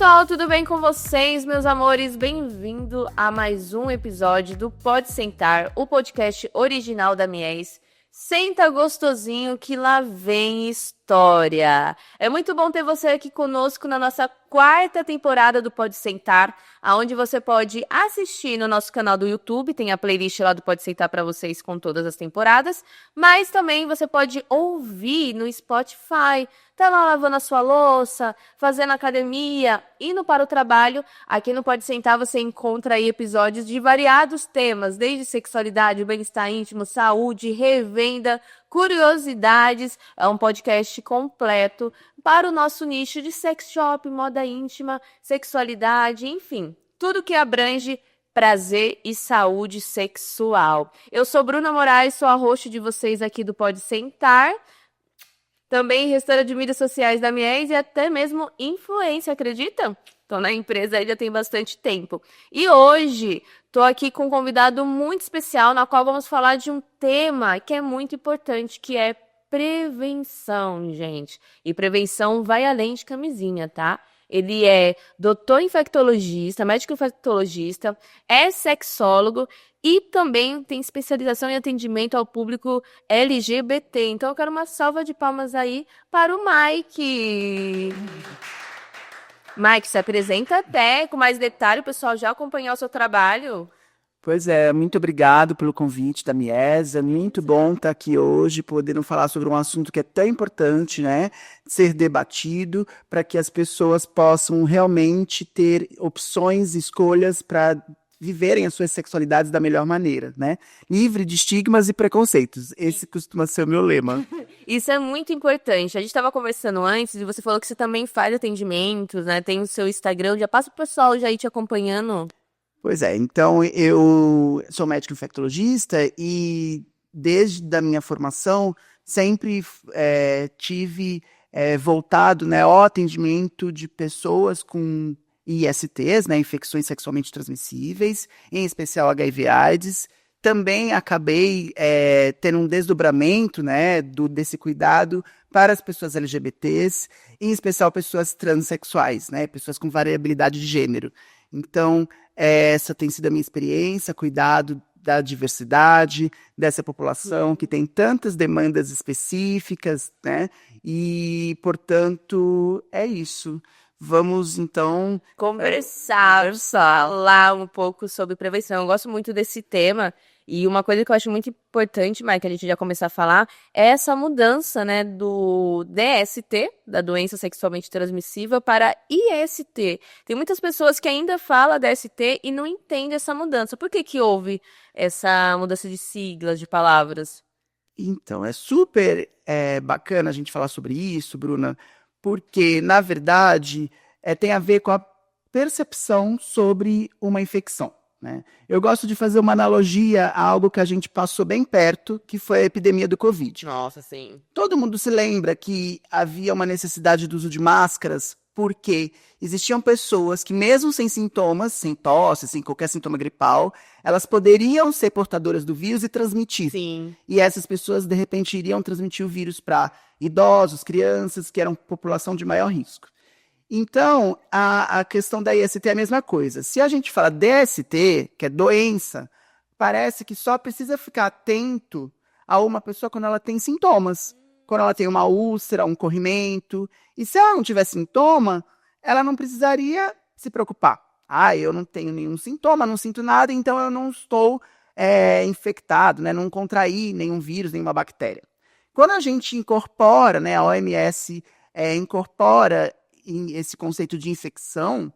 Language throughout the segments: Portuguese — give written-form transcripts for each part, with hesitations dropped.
pessoal, tudo bem com vocês, meus amores? Bem-vindo a mais um episódio do Pode Sentar, o podcast original da Mies. Senta gostosinho que lá vem história. É muito bom ter você aqui conosco na nossa quarta temporada do Pode Sentar, aonde você pode assistir no nosso canal do YouTube, tem a playlist lá do Pode Sentar para vocês com todas as temporadas, mas também você pode ouvir no Spotify. Tá lá lavando a sua louça, fazendo academia, indo para o trabalho. Aqui no Pode Sentar você encontra aí episódios de variados temas, desde sexualidade, bem-estar íntimo, saúde, revenda, curiosidades. É um podcast completo para o nosso nicho de sex shop, moda íntima, sexualidade, enfim, tudo que abrange prazer e saúde sexual. Eu sou Bruna Moraes, sou a host de vocês aqui do Pode Sentar. Também gestora de mídias sociais da Mies e até mesmo influência, acredita? Tô na empresa aí já tem bastante tempo. E hoje tô aqui com um convidado muito especial, na qual vamos falar de um tema que é muito importante, que é prevenção, gente. E prevenção vai além de camisinha, tá? Ele é doutor infectologista, médico infectologista, é sexólogo e também tem especialização em atendimento ao público LGBT. Então eu quero uma salva de palmas aí para o Mike. Mike, se apresenta até com mais detalhe, o pessoal já acompanhou o seu trabalho. Pois é, muito obrigado pelo convite da Mies. É muito bom estar aqui hoje, podendo falar sobre um assunto que é tão importante, né? Ser debatido, para que as pessoas possam realmente ter opções, escolhas para viverem as suas sexualidades da melhor maneira, né? Livre de estigmas e preconceitos. Esse costuma ser o meu lema. Isso é muito importante. A gente estava conversando antes e você falou que você também faz atendimentos, né? Tem o seu Instagram, já passa o pessoal já ir te acompanhando. Pois é, então eu sou médico infectologista e desde a minha formação sempre tive voltado, né, ao atendimento de pessoas com ISTs, né, infecções sexualmente transmissíveis, em especial HIV/AIDS. Também acabei tendo um desdobramento, né, desse cuidado para as pessoas LGBTs, em especial pessoas transexuais, né, pessoas com variabilidade de gênero. Então, essa tem sido a minha experiência, cuidado da diversidade, dessa população que tem tantas demandas específicas, né? E, portanto, é isso. Vamos, então... Conversar lá um pouco sobre prevenção. Eu gosto muito desse tema. E uma coisa que eu acho muito importante, Mike, a gente já começar a falar, é essa mudança, né, do DST, da doença sexualmente transmissível, para IST. Tem muitas pessoas que ainda falam DST e não entendem essa mudança. Por que que houve essa mudança de siglas, de palavras? Então, é super bacana a gente falar sobre isso, Bruna, porque, na verdade, tem a ver com a percepção sobre uma infecção, né? Eu gosto de fazer uma analogia a algo que a gente passou bem perto, que foi a epidemia do Covid. Nossa, sim. Todo mundo se lembra que havia uma necessidade do uso de máscaras porque existiam pessoas que, mesmo sem sintomas, sem tosse, sem qualquer sintoma gripal, elas poderiam ser portadoras do vírus e transmitir. Sim. E essas pessoas, de repente, iriam transmitir o vírus para idosos, crianças, que eram população de maior risco. Então, a questão da IST é a mesma coisa. Se a gente fala DST, que é doença, parece que só precisa ficar atento a uma pessoa quando ela tem sintomas. Quando ela tem uma úlcera, um corrimento. E se ela não tiver sintoma, ela não precisaria se preocupar. Ah, eu não tenho nenhum sintoma, não sinto nada, então eu não estou infectado, né? Não contraí nenhum vírus, nenhuma bactéria. Quando a gente incorpora, né, a OMS incorpora esse conceito de infecção,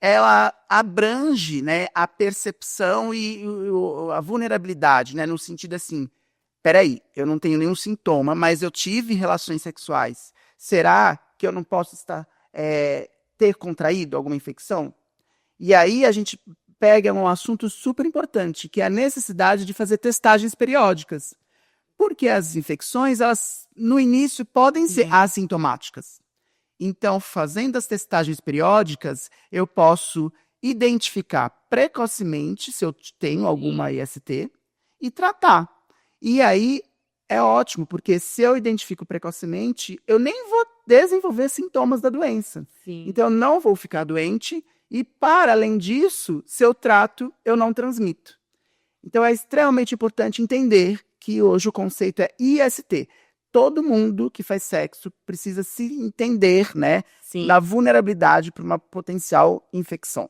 ela abrange, né, a percepção e a vulnerabilidade, né, no sentido assim, peraí, eu não tenho nenhum sintoma, mas eu tive relações sexuais. Será que eu não posso ter contraído alguma infecção? E aí a gente pega um assunto super importante, que é a necessidade de fazer testagens periódicas. Porque as infecções, elas, no início, podem ser assintomáticas. Então, fazendo as testagens periódicas, eu posso identificar precocemente se eu tenho alguma IST e tratar. E aí é ótimo, porque se eu identifico precocemente, eu nem vou desenvolver sintomas da doença. Sim. Então, eu não vou ficar doente e, para além disso, se eu trato, eu não transmito. Então, é extremamente importante entender que hoje o conceito é IST. Todo mundo que faz sexo precisa se entender, né, Sim. na vulnerabilidade para uma potencial infecção.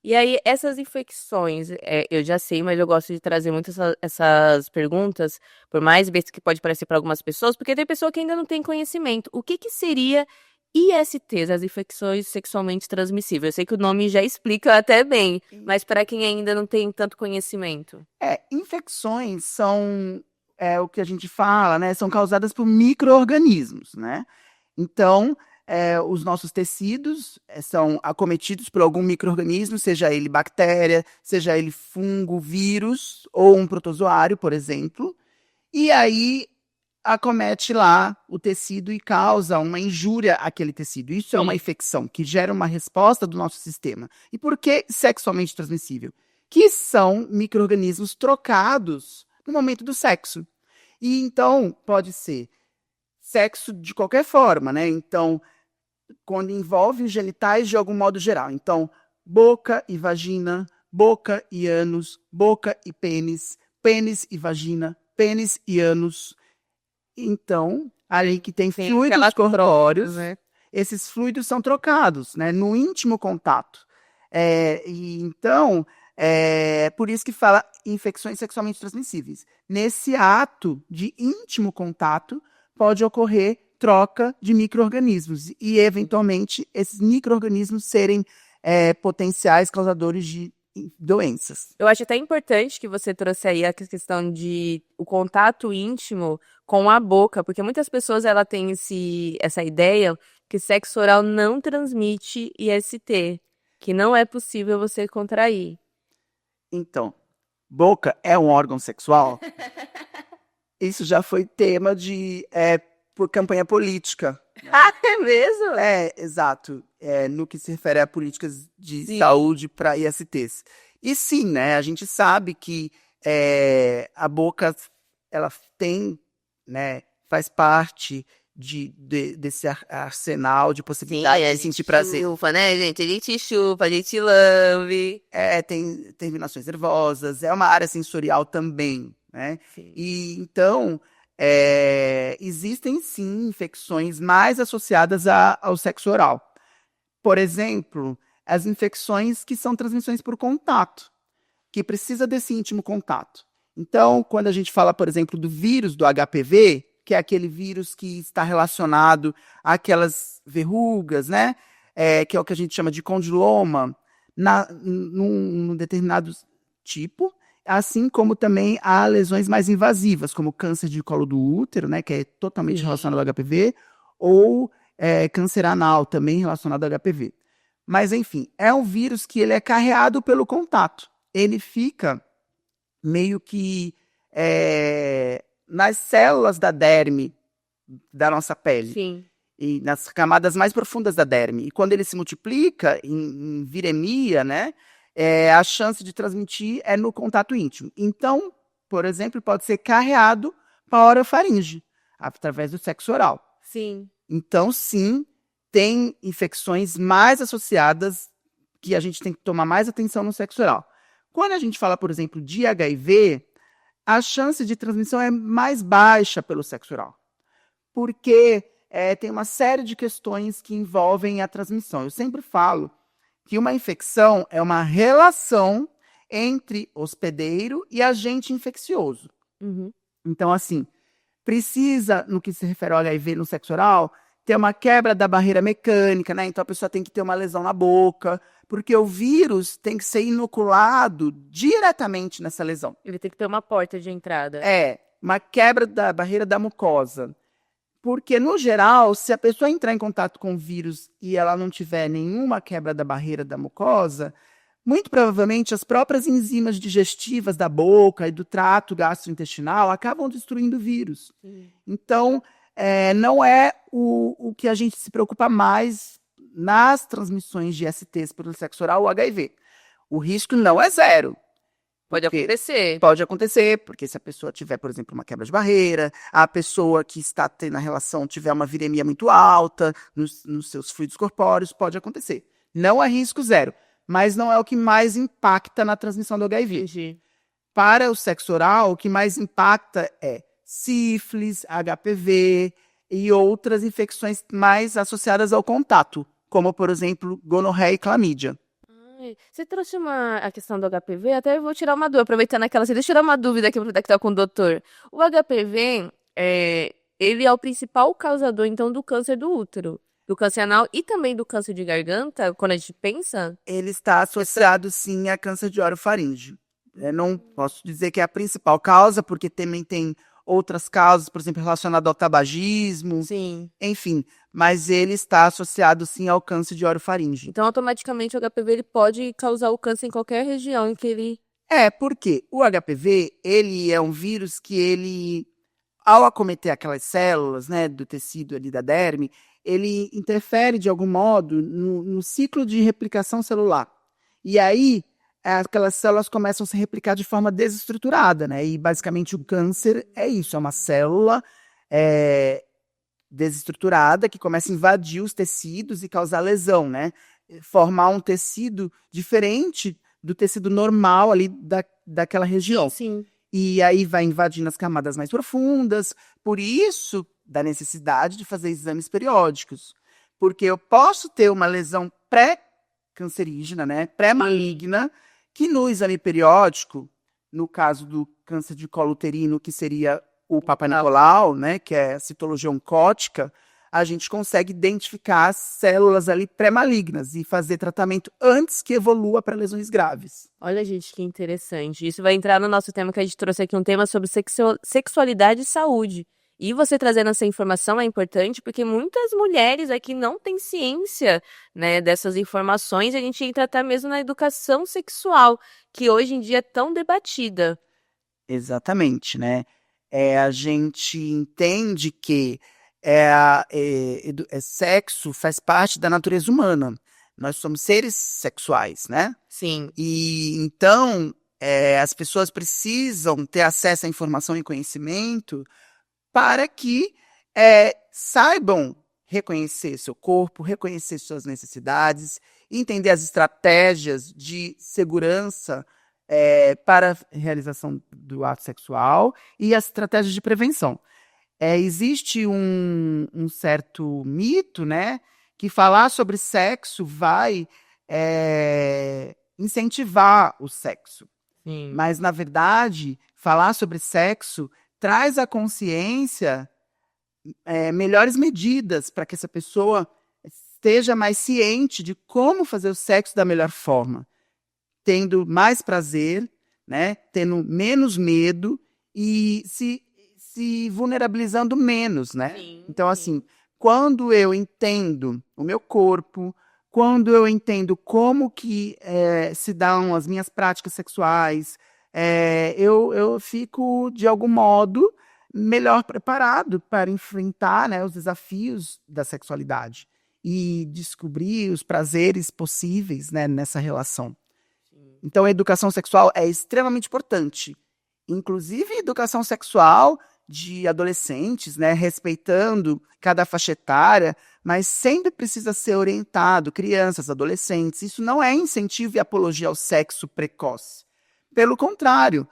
E aí, essas infecções, eu já sei, mas eu gosto de trazer muito essas perguntas, por mais besta que pode parecer para algumas pessoas, porque tem pessoa que ainda não tem conhecimento. O que seria ISTs, as infecções sexualmente transmissíveis? Eu sei que o nome já explica até bem, mas para quem ainda não tem tanto conhecimento. Infecções são o que a gente fala, né? São causadas por micro-organismos, né? Então, os nossos tecidos são acometidos por algum micro-organismo, seja ele bactéria, seja ele fungo, vírus ou um protozoário, por exemplo. E aí acomete lá o tecido e causa uma injúria àquele tecido. Isso é uma infecção que gera uma resposta do nosso sistema. E por que sexualmente transmissível? Que são micro-organismos trocados no momento do sexo. E então pode ser sexo de qualquer forma, né? Então, quando envolve os genitais de algum modo geral. Então, boca e vagina, boca e ânus, boca e pênis, pênis e vagina, pênis e ânus. Então, ali que tem fluidos corpóreos, né? Esses fluidos são trocados, né, no íntimo contato. Então, por isso que fala infecções sexualmente transmissíveis. Nesse ato de íntimo contato, pode ocorrer troca de micro-organismos e, eventualmente, esses micro-organismos serem potenciais causadores de doenças. Eu acho até importante que você trouxe aí a questão de o contato íntimo com a boca, porque muitas pessoas ela têm essa ideia que sexo oral não transmite IST, que não é possível você contrair. Então, boca é um órgão sexual? Isso já foi tema por campanha política. Ah, é mesmo? Exato. No que se refere a políticas de saúde para ISTs. E sim, né? A gente sabe que a boca ela tem, né? Faz parte desse arsenal de possibilidades de sentir prazer. Chupa, né, gente? A gente chupa, a gente lambe. Tem terminações nervosas, é uma área sensorial também, né? Sim. E então existem sim infecções mais associadas ao sexo oral. Por exemplo, as infecções que são transmissões por contato, que precisa desse íntimo contato. Então, quando a gente fala, por exemplo, do vírus do HPV, que é aquele vírus que está relacionado àquelas verrugas, né? Que é o que a gente chama de condiloma, num determinado tipo, assim como também há lesões mais invasivas, como câncer de colo do útero, né? Que é totalmente relacionado ao HPV, ou câncer anal, também relacionado ao HPV. Mas, enfim, é um vírus que ele é carreado pelo contato. Ele fica meio que nas células da derme da nossa pele. Sim. E nas camadas mais profundas da derme. E quando ele se multiplica em viremia, né, a chance de transmitir é no contato íntimo. Então, por exemplo, pode ser carreado para a orofaringe, através do sexo oral. Sim. Então, sim, tem infecções mais associadas que a gente tem que tomar mais atenção no sexo oral. Quando a gente fala, por exemplo, de HIV, a chance de transmissão é mais baixa pelo sexo oral, porque tem uma série de questões que envolvem a transmissão. Eu sempre falo que uma infecção é uma relação entre hospedeiro e agente infeccioso. Uhum. Então, assim, precisa, no que se refere ao HIV no sexo oral, ter uma quebra da barreira mecânica, né? Então a pessoa tem que ter uma lesão na boca, porque o vírus tem que ser inoculado diretamente nessa lesão. Ele tem que ter uma porta de entrada. Uma quebra da barreira da mucosa. Porque, no geral, se a pessoa entrar em contato com o vírus e ela não tiver nenhuma quebra da barreira da mucosa, muito provavelmente as próprias enzimas digestivas da boca e do trato gastrointestinal acabam destruindo o vírus. Então, não é o que a gente se preocupa mais nas transmissões de ISTs pelo sexo oral, o HIV. O risco não é zero. Pode acontecer. Pode acontecer, porque se a pessoa tiver, por exemplo, uma quebra de barreira, a pessoa que está tendo a relação tiver uma viremia muito alta nos seus fluidos corpóreos, pode acontecer. Não é risco zero, mas não é o que mais impacta na transmissão do HIV. Entendi. Para o sexo oral, o que mais impacta é sífilis, HPV e outras infecções mais associadas ao contato, como, por exemplo, gonorreia e clamídia. Você trouxe a questão do HPV, até eu vou tirar uma dúvida, aproveitando aquela, deixa eu tirar uma dúvida aqui para que tá com o doutor. O HPV, ele é o principal causador, então, do câncer do útero, do câncer anal e também do câncer de garganta, quando a gente pensa? Ele está associado, sim, a câncer de orofaríngeo. Eu não posso dizer que é a principal causa, porque também tem outras causas, por exemplo, relacionadas ao tabagismo, Sim. enfim, mas ele está associado, sim, ao câncer de orofaríngeo. Então, automaticamente, o HPV ele pode causar o câncer em qualquer região em que ele... Porque o HPV, ele é um vírus que ele, ao acometer aquelas células, né, do tecido ali da derme, ele interfere de algum modo no ciclo de replicação celular. E aí, aquelas células começam a se replicar de forma desestruturada, né? E basicamente o câncer é isso, é uma célula desestruturada que começa a invadir os tecidos e causar lesão, né? Formar um tecido diferente do tecido normal ali daquela região. Sim. E aí vai invadindo as camadas mais profundas, por isso da necessidade de fazer exames periódicos. Porque eu posso ter uma lesão pré-cancerígena, né? Pré-maligna, que no exame periódico, no caso do câncer de colo uterino, que seria o Papa Nicolau, né, que é a citologia oncótica, a gente consegue identificar as células ali pré-malignas e fazer tratamento antes que evolua para lesões graves. Olha, gente, que interessante. Isso vai entrar no nosso tema que a gente trouxe aqui, um tema sobre sexualidade e saúde. E você trazendo essa informação é importante porque muitas mulheres aqui não têm ciência, né, dessas informações. A gente entra até mesmo na educação sexual, que hoje em dia é tão debatida. Exatamente, né? A gente entende que sexo faz parte da natureza humana. Nós somos seres sexuais, né? Sim. E então as pessoas precisam ter acesso à informação e conhecimento para que saibam reconhecer seu corpo, reconhecer suas necessidades, entender as estratégias de segurança para a realização do ato sexual e as estratégias de prevenção. Existe um certo mito, né, que falar sobre sexo vai incentivar o sexo. Sim. Mas, na verdade, falar sobre sexo traz à consciência melhores medidas para que essa pessoa esteja mais ciente de como fazer o sexo da melhor forma, tendo mais prazer, né, tendo menos medo e se vulnerabilizando menos, né? Sim. Então, assim, quando eu entendo o meu corpo, quando eu entendo como que se dão as minhas práticas sexuais, eu fico, de algum modo, melhor preparado para enfrentar, né, os desafios da sexualidade e descobrir os prazeres possíveis, né, nessa relação. Então, a educação sexual é extremamente importante. Inclusive, educação sexual de adolescentes, né, respeitando cada faixa etária, mas sempre precisa ser orientado, crianças, adolescentes. Isso não é incentivo e apologia ao sexo precoce. Pelo contrário,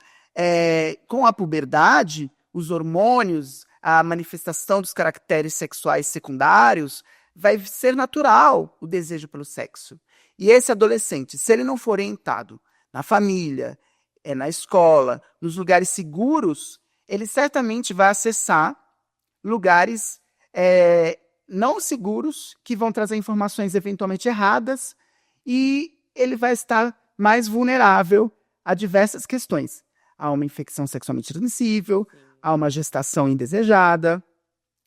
com a puberdade, os hormônios, a manifestação dos caracteres sexuais secundários, vai ser natural o desejo pelo sexo. E esse adolescente, se ele não for orientado na família, na escola, nos lugares seguros, ele certamente vai acessar lugares não seguros, que vão trazer informações eventualmente erradas, e ele vai estar mais vulnerável a diversas questões. Há uma infecção sexualmente transmissível, há uma gestação indesejada.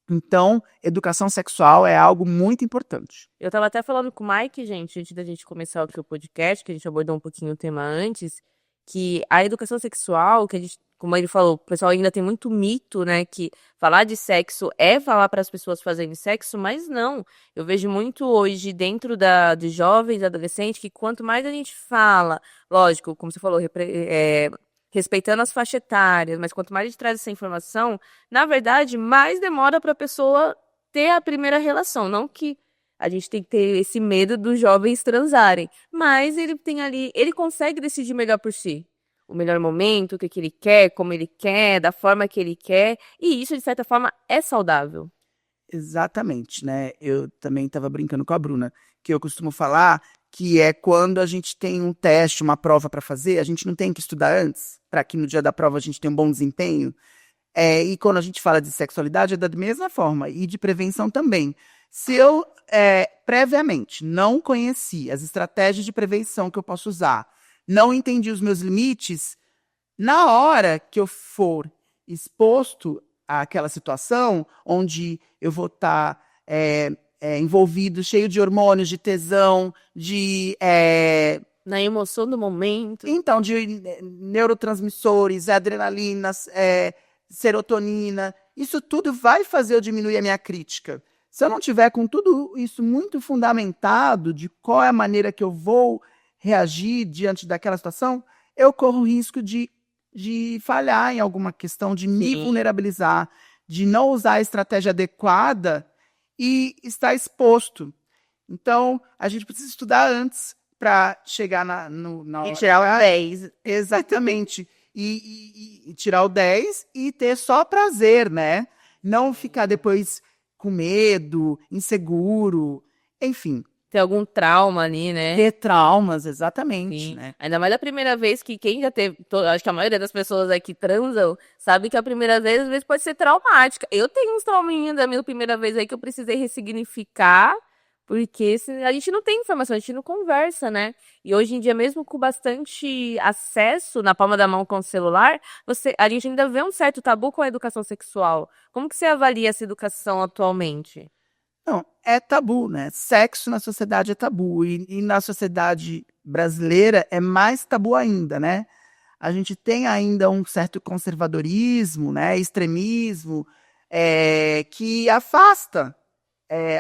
Então, educação sexual é algo muito importante. Eu estava até falando com o Mike, gente, antes da gente começar aqui o podcast, que a gente abordou um pouquinho o tema antes, que a educação sexual, que a gente como ele falou, o pessoal ainda tem muito mito, né, que falar de sexo é falar para as pessoas fazerem sexo, mas não. Eu vejo muito hoje dentro de jovens, adolescentes, que quanto mais a gente fala, lógico, como você falou, respeitando as faixas etárias, mas quanto mais a gente traz essa informação, na verdade, mais demora para a pessoa ter a primeira relação. Não que a gente tem que ter esse medo dos jovens transarem, mas ele tem ali, ele consegue decidir melhor por si. O melhor momento, o que ele quer, como ele quer, da forma que ele quer, e isso, de certa forma, é saudável. Exatamente, né? Eu também estava brincando com a Bruna, que eu costumo falar que é quando a gente tem um teste, uma prova para fazer, a gente não tem que estudar antes, para que no dia da prova a gente tenha um bom desempenho. E quando a gente fala de sexualidade, é da mesma forma, e de prevenção também. Se eu, previamente, não conheci as estratégias de prevenção que eu posso usar, não entendi os meus limites, na hora que eu for exposto àquela situação, onde eu vou estar envolvido, cheio de hormônios, de tesão, Na emoção do momento. então, de neurotransmissores, adrenalina, serotonina, isso tudo vai fazer eu diminuir a minha crítica. Se eu não tiver com tudo isso muito fundamentado de qual é a maneira que eu vou reagir diante daquela situação, eu corro o risco de falhar em alguma questão, de me vulnerabilizar, de não usar a estratégia adequada e estar exposto. Então, a gente precisa estudar antes para chegar na E tirar o 10. Exatamente. E tirar o 10 e ter só prazer, né? Não ficar depois com medo, inseguro, enfim. Ter algum trauma ali, né? Ter traumas, exatamente, Sim. né? Ainda mais da primeira vez que quem já teve, acho que a maioria das pessoas aqui transam, sabe que a primeira vez, às vezes, pode ser traumática. Eu tenho uns trauminhas da minha primeira vez aí que eu precisei ressignificar, porque a gente não tem informação, a gente não conversa, né? E hoje em dia, mesmo com bastante acesso na palma da mão com o celular, a gente ainda vê um certo tabu com a educação sexual. Como que você avalia essa educação atualmente? Não, é tabu, né? Sexo na sociedade é tabu. E na sociedade brasileira é mais tabu ainda, né? A gente tem ainda um certo conservadorismo, né? Extremismo, que afasta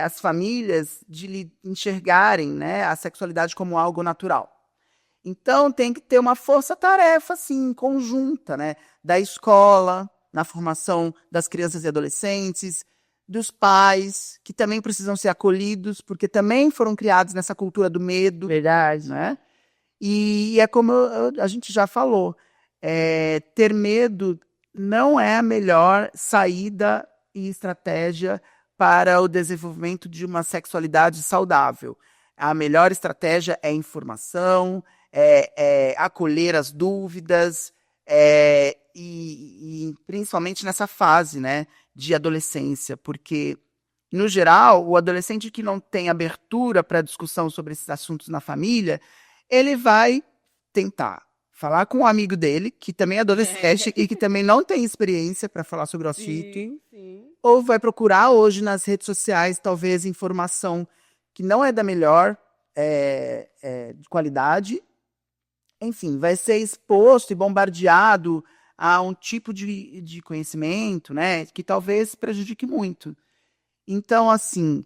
as famílias de enxergarem, né, a sexualidade como algo natural. Então, tem que ter uma força-tarefa, assim, conjunta, né? Da escola, na formação das crianças e adolescentes, dos pais, que também precisam ser acolhidos, porque também foram criados nessa cultura do medo. Verdade. Né? E é como a gente já falou, ter medo não é a melhor saída e estratégia para o desenvolvimento de uma sexualidade saudável. A melhor estratégia é informação, acolher as dúvidas, e principalmente nessa fase, né, de adolescência, porque, no geral, o adolescente que não tem abertura para discussão sobre esses assuntos na família, ele vai tentar falar com um amigo dele, que também é adolescente e que também não tem experiência para falar sobre o assunto, ou vai procurar hoje nas redes sociais, talvez, informação que não é da melhor de qualidade. Enfim, vai ser exposto e bombardeado a um tipo de conhecimento, né, que talvez prejudique muito. Então, assim,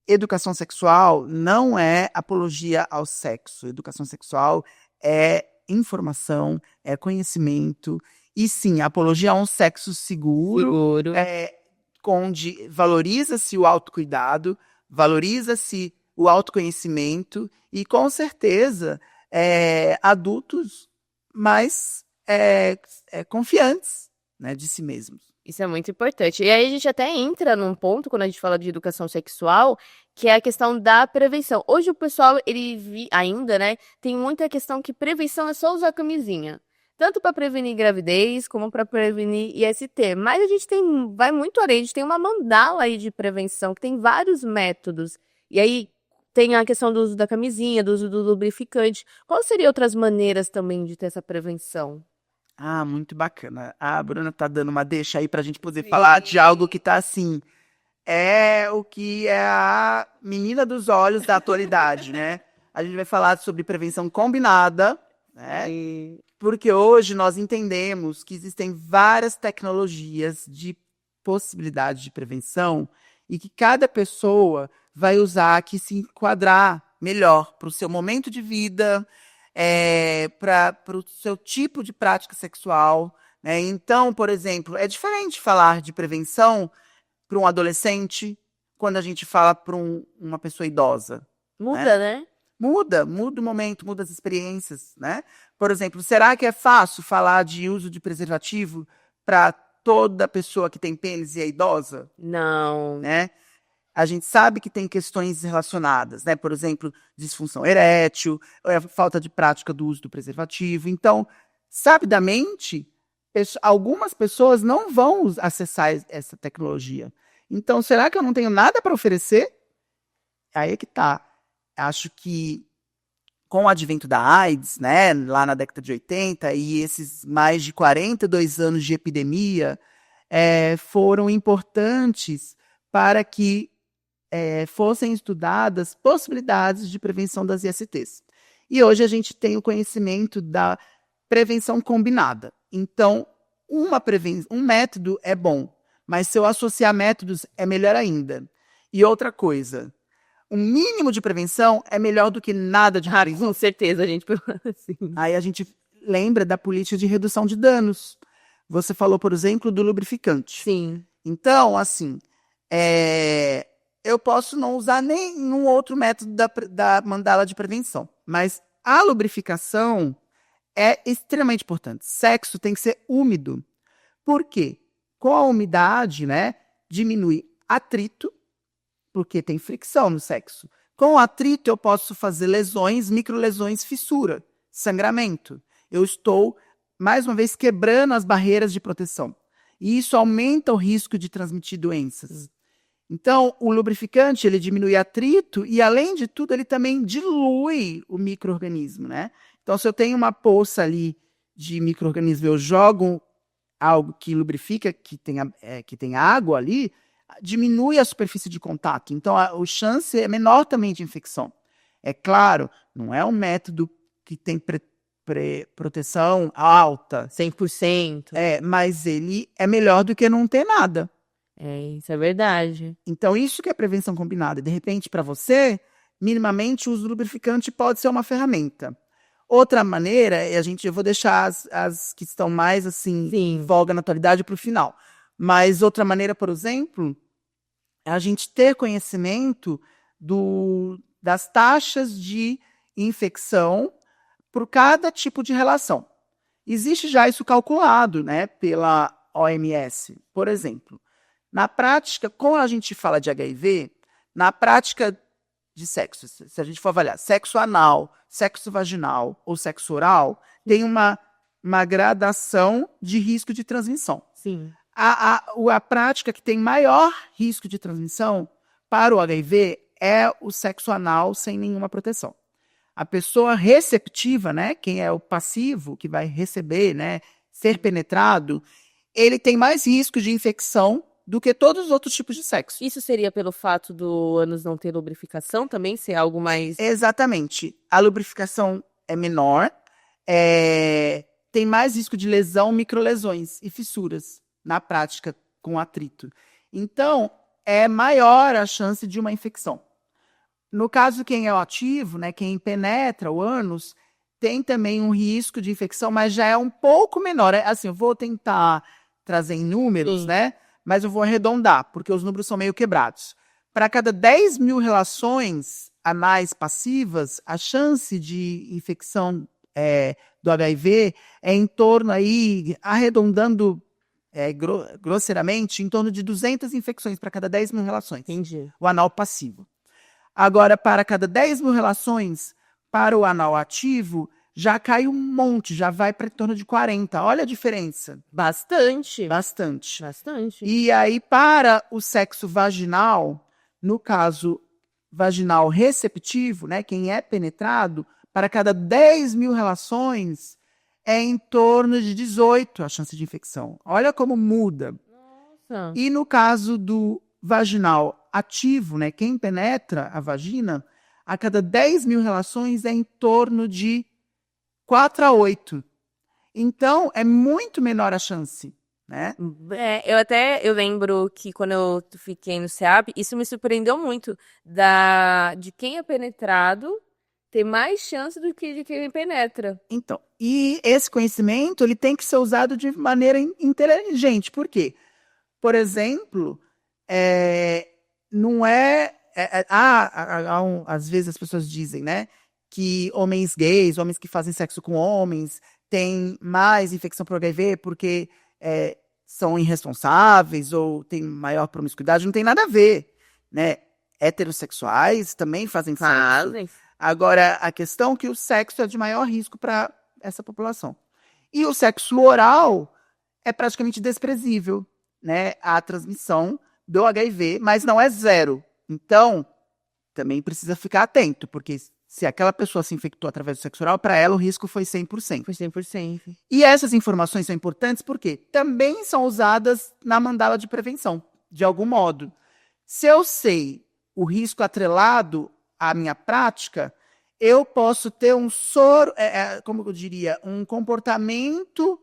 educação sexual não é apologia ao sexo. Educação sexual é informação, é conhecimento. E sim, apologia a um sexo seguro. Onde valoriza-se o autocuidado, valoriza-se o autoconhecimento e, com certeza, adultos mais confiantes, né, de si mesmos. Isso é muito importante. E aí a gente até entra num ponto, quando a gente fala de educação sexual, que é a questão da prevenção. Hoje o pessoal, ainda, né, tem muita questão que prevenção é só usar camisinha. Tanto para prevenir gravidez, como para prevenir IST. Mas a gente vai muito além, a gente tem uma mandala aí de prevenção, que tem vários métodos. E aí tem a questão do uso da camisinha, do uso do lubrificante. Quais seriam outras maneiras também de ter essa prevenção? Ah, muito bacana. A Bruna tá dando uma deixa aí pra gente poder falar de algo que tá assim, o que é a menina dos olhos da atualidade, né? A gente vai falar sobre prevenção combinada, né? Porque hoje nós entendemos que existem várias tecnologias de possibilidade de prevenção e que cada pessoa vai usar que se enquadrar melhor para o seu momento de vida, para o seu tipo de prática sexual, né? Então, por exemplo, é diferente falar de prevenção para um adolescente quando a gente fala para uma pessoa idosa. Muda, né? Muda o momento, muda as experiências, né? Por exemplo, será que é fácil falar de uso de preservativo para toda pessoa que tem pênis e é idosa? Não. Né? A gente sabe que tem questões relacionadas, né? Por exemplo, disfunção erétil, falta de prática do uso do preservativo. Então, sabidamente, algumas pessoas não vão acessar essa tecnologia. Então, será que eu não tenho nada para oferecer? Aí é que tá. Acho que com o advento da AIDS, né, lá na década de 80, e esses mais de 42 anos de epidemia, foram importantes para que fossem estudadas possibilidades de prevenção das ISTs. E hoje a gente tem o conhecimento da prevenção combinada. Então, um método é bom, mas se eu associar métodos, é melhor ainda. E outra coisa, um mínimo de prevenção é melhor do que nada de prevenção. Com certeza, a gente assim. Aí a gente lembra da política de redução de danos. Você falou, por exemplo, do lubrificante. Sim. Então, assim, eu posso não usar nenhum outro método da mandala de prevenção, mas a lubrificação é extremamente importante. Sexo tem que ser úmido. Por quê? Com a umidade, né, diminui atrito, porque tem fricção no sexo. Com o atrito, eu posso fazer lesões, microlesões, fissura, sangramento. Eu estou, mais uma vez, quebrando as barreiras de proteção. E isso aumenta o risco de transmitir doenças. Então, o lubrificante, ele diminui atrito e, além de tudo, ele também dilui o micro-organismo, né? Então, se eu tenho uma poça ali de micro-organismo, eu jogo algo que lubrifica, que tem água ali, diminui a superfície de contato. Então, a chance é menor também de infecção. É claro, não é um método que tem proteção alta. 100%. Mas ele é melhor do que não ter nada. Isso é verdade. Então, isso que é prevenção combinada. De repente, para você, minimamente, o uso do lubrificante pode ser uma ferramenta. Outra maneira, eu vou deixar as que estão mais assim, em voga na atualidade para o final. Mas outra maneira, por exemplo, é a gente ter conhecimento das taxas de infecção por cada tipo de relação. Existe já isso calculado, né, pela OMS. Por exemplo, na prática, quando a gente fala de HIV, na prática de sexo, se a gente for avaliar sexo anal, sexo vaginal ou sexo oral, tem uma gradação de risco de transmissão. Sim. A prática que tem maior risco de transmissão para o HIV é o sexo anal sem nenhuma proteção. A pessoa receptiva, né, quem é o passivo, que vai receber, né, ser penetrado, ele tem mais risco de infecção do que todos os outros tipos de sexo. Isso seria pelo fato do ânus não ter lubrificação também, ser algo mais... Exatamente. A lubrificação é menor, tem mais risco de lesão, microlesões e fissuras na prática com atrito. Então, é maior a chance de uma infecção. No caso, quem é o ativo, né, quem penetra o ânus, tem também um risco de infecção, mas já é um pouco menor. Assim, eu vou tentar trazer em números, né? Mas eu vou arredondar, porque os números são meio quebrados. Para cada 10 mil relações anais passivas, a chance de infecção do HIV é em torno aí, arredondando grosseiramente, em torno de 200 infecções para cada 10 mil relações. Entendi. O anal passivo. Agora, para cada 10 mil relações, para o anal ativo, já cai um monte, já vai para em torno de 40. Olha a diferença. Bastante. Bastante. Bastante. E aí, para o sexo vaginal, no caso vaginal receptivo, né, quem é penetrado, para cada 10 mil relações, é em torno de 18 a chance de infecção. Olha como muda. Nossa. E no caso do vaginal ativo, né, quem penetra a vagina, a cada 10 mil relações é em torno de 4 a 8. Então, é muito menor a chance, né? Eu lembro que quando eu fiquei no SEAP, isso me surpreendeu muito, de quem é penetrado ter mais chance do que de quem penetra. Então, e esse conhecimento, ele tem que ser usado de maneira inteligente. Por quê? Por exemplo, não às vezes as pessoas dizem, né, que homens gays, homens que fazem sexo com homens, têm mais infecção por HIV porque são irresponsáveis ou têm maior promiscuidade. Não tem nada a ver, né? Heterossexuais também fazem sexo. Agora, a questão é que o sexo é de maior risco para essa população. E o sexo oral é praticamente desprezível, né? A transmissão do HIV, mas não é zero. Então, também precisa ficar atento, porque se aquela pessoa se infectou através do sexo oral, para ela o risco foi 100%. Foi 100%. E essas informações são importantes porque também são usadas na mandala de prevenção, de algum modo. Se eu sei o risco atrelado à minha prática, eu posso ter como eu diria, um comportamento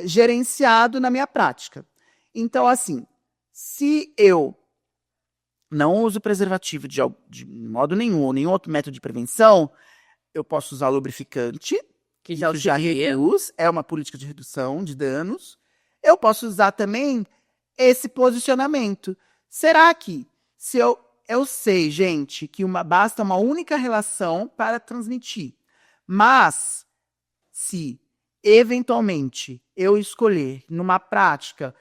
gerenciado na minha prática. Então, assim, se eu não uso preservativo de modo nenhum, ou nenhum outro método de prevenção, eu posso usar lubrificante, que já reduz, é uma política de redução de danos. Eu posso usar também esse posicionamento. Será que, se eu sei, gente, que basta uma única relação para transmitir, mas se eventualmente eu escolher numa prática,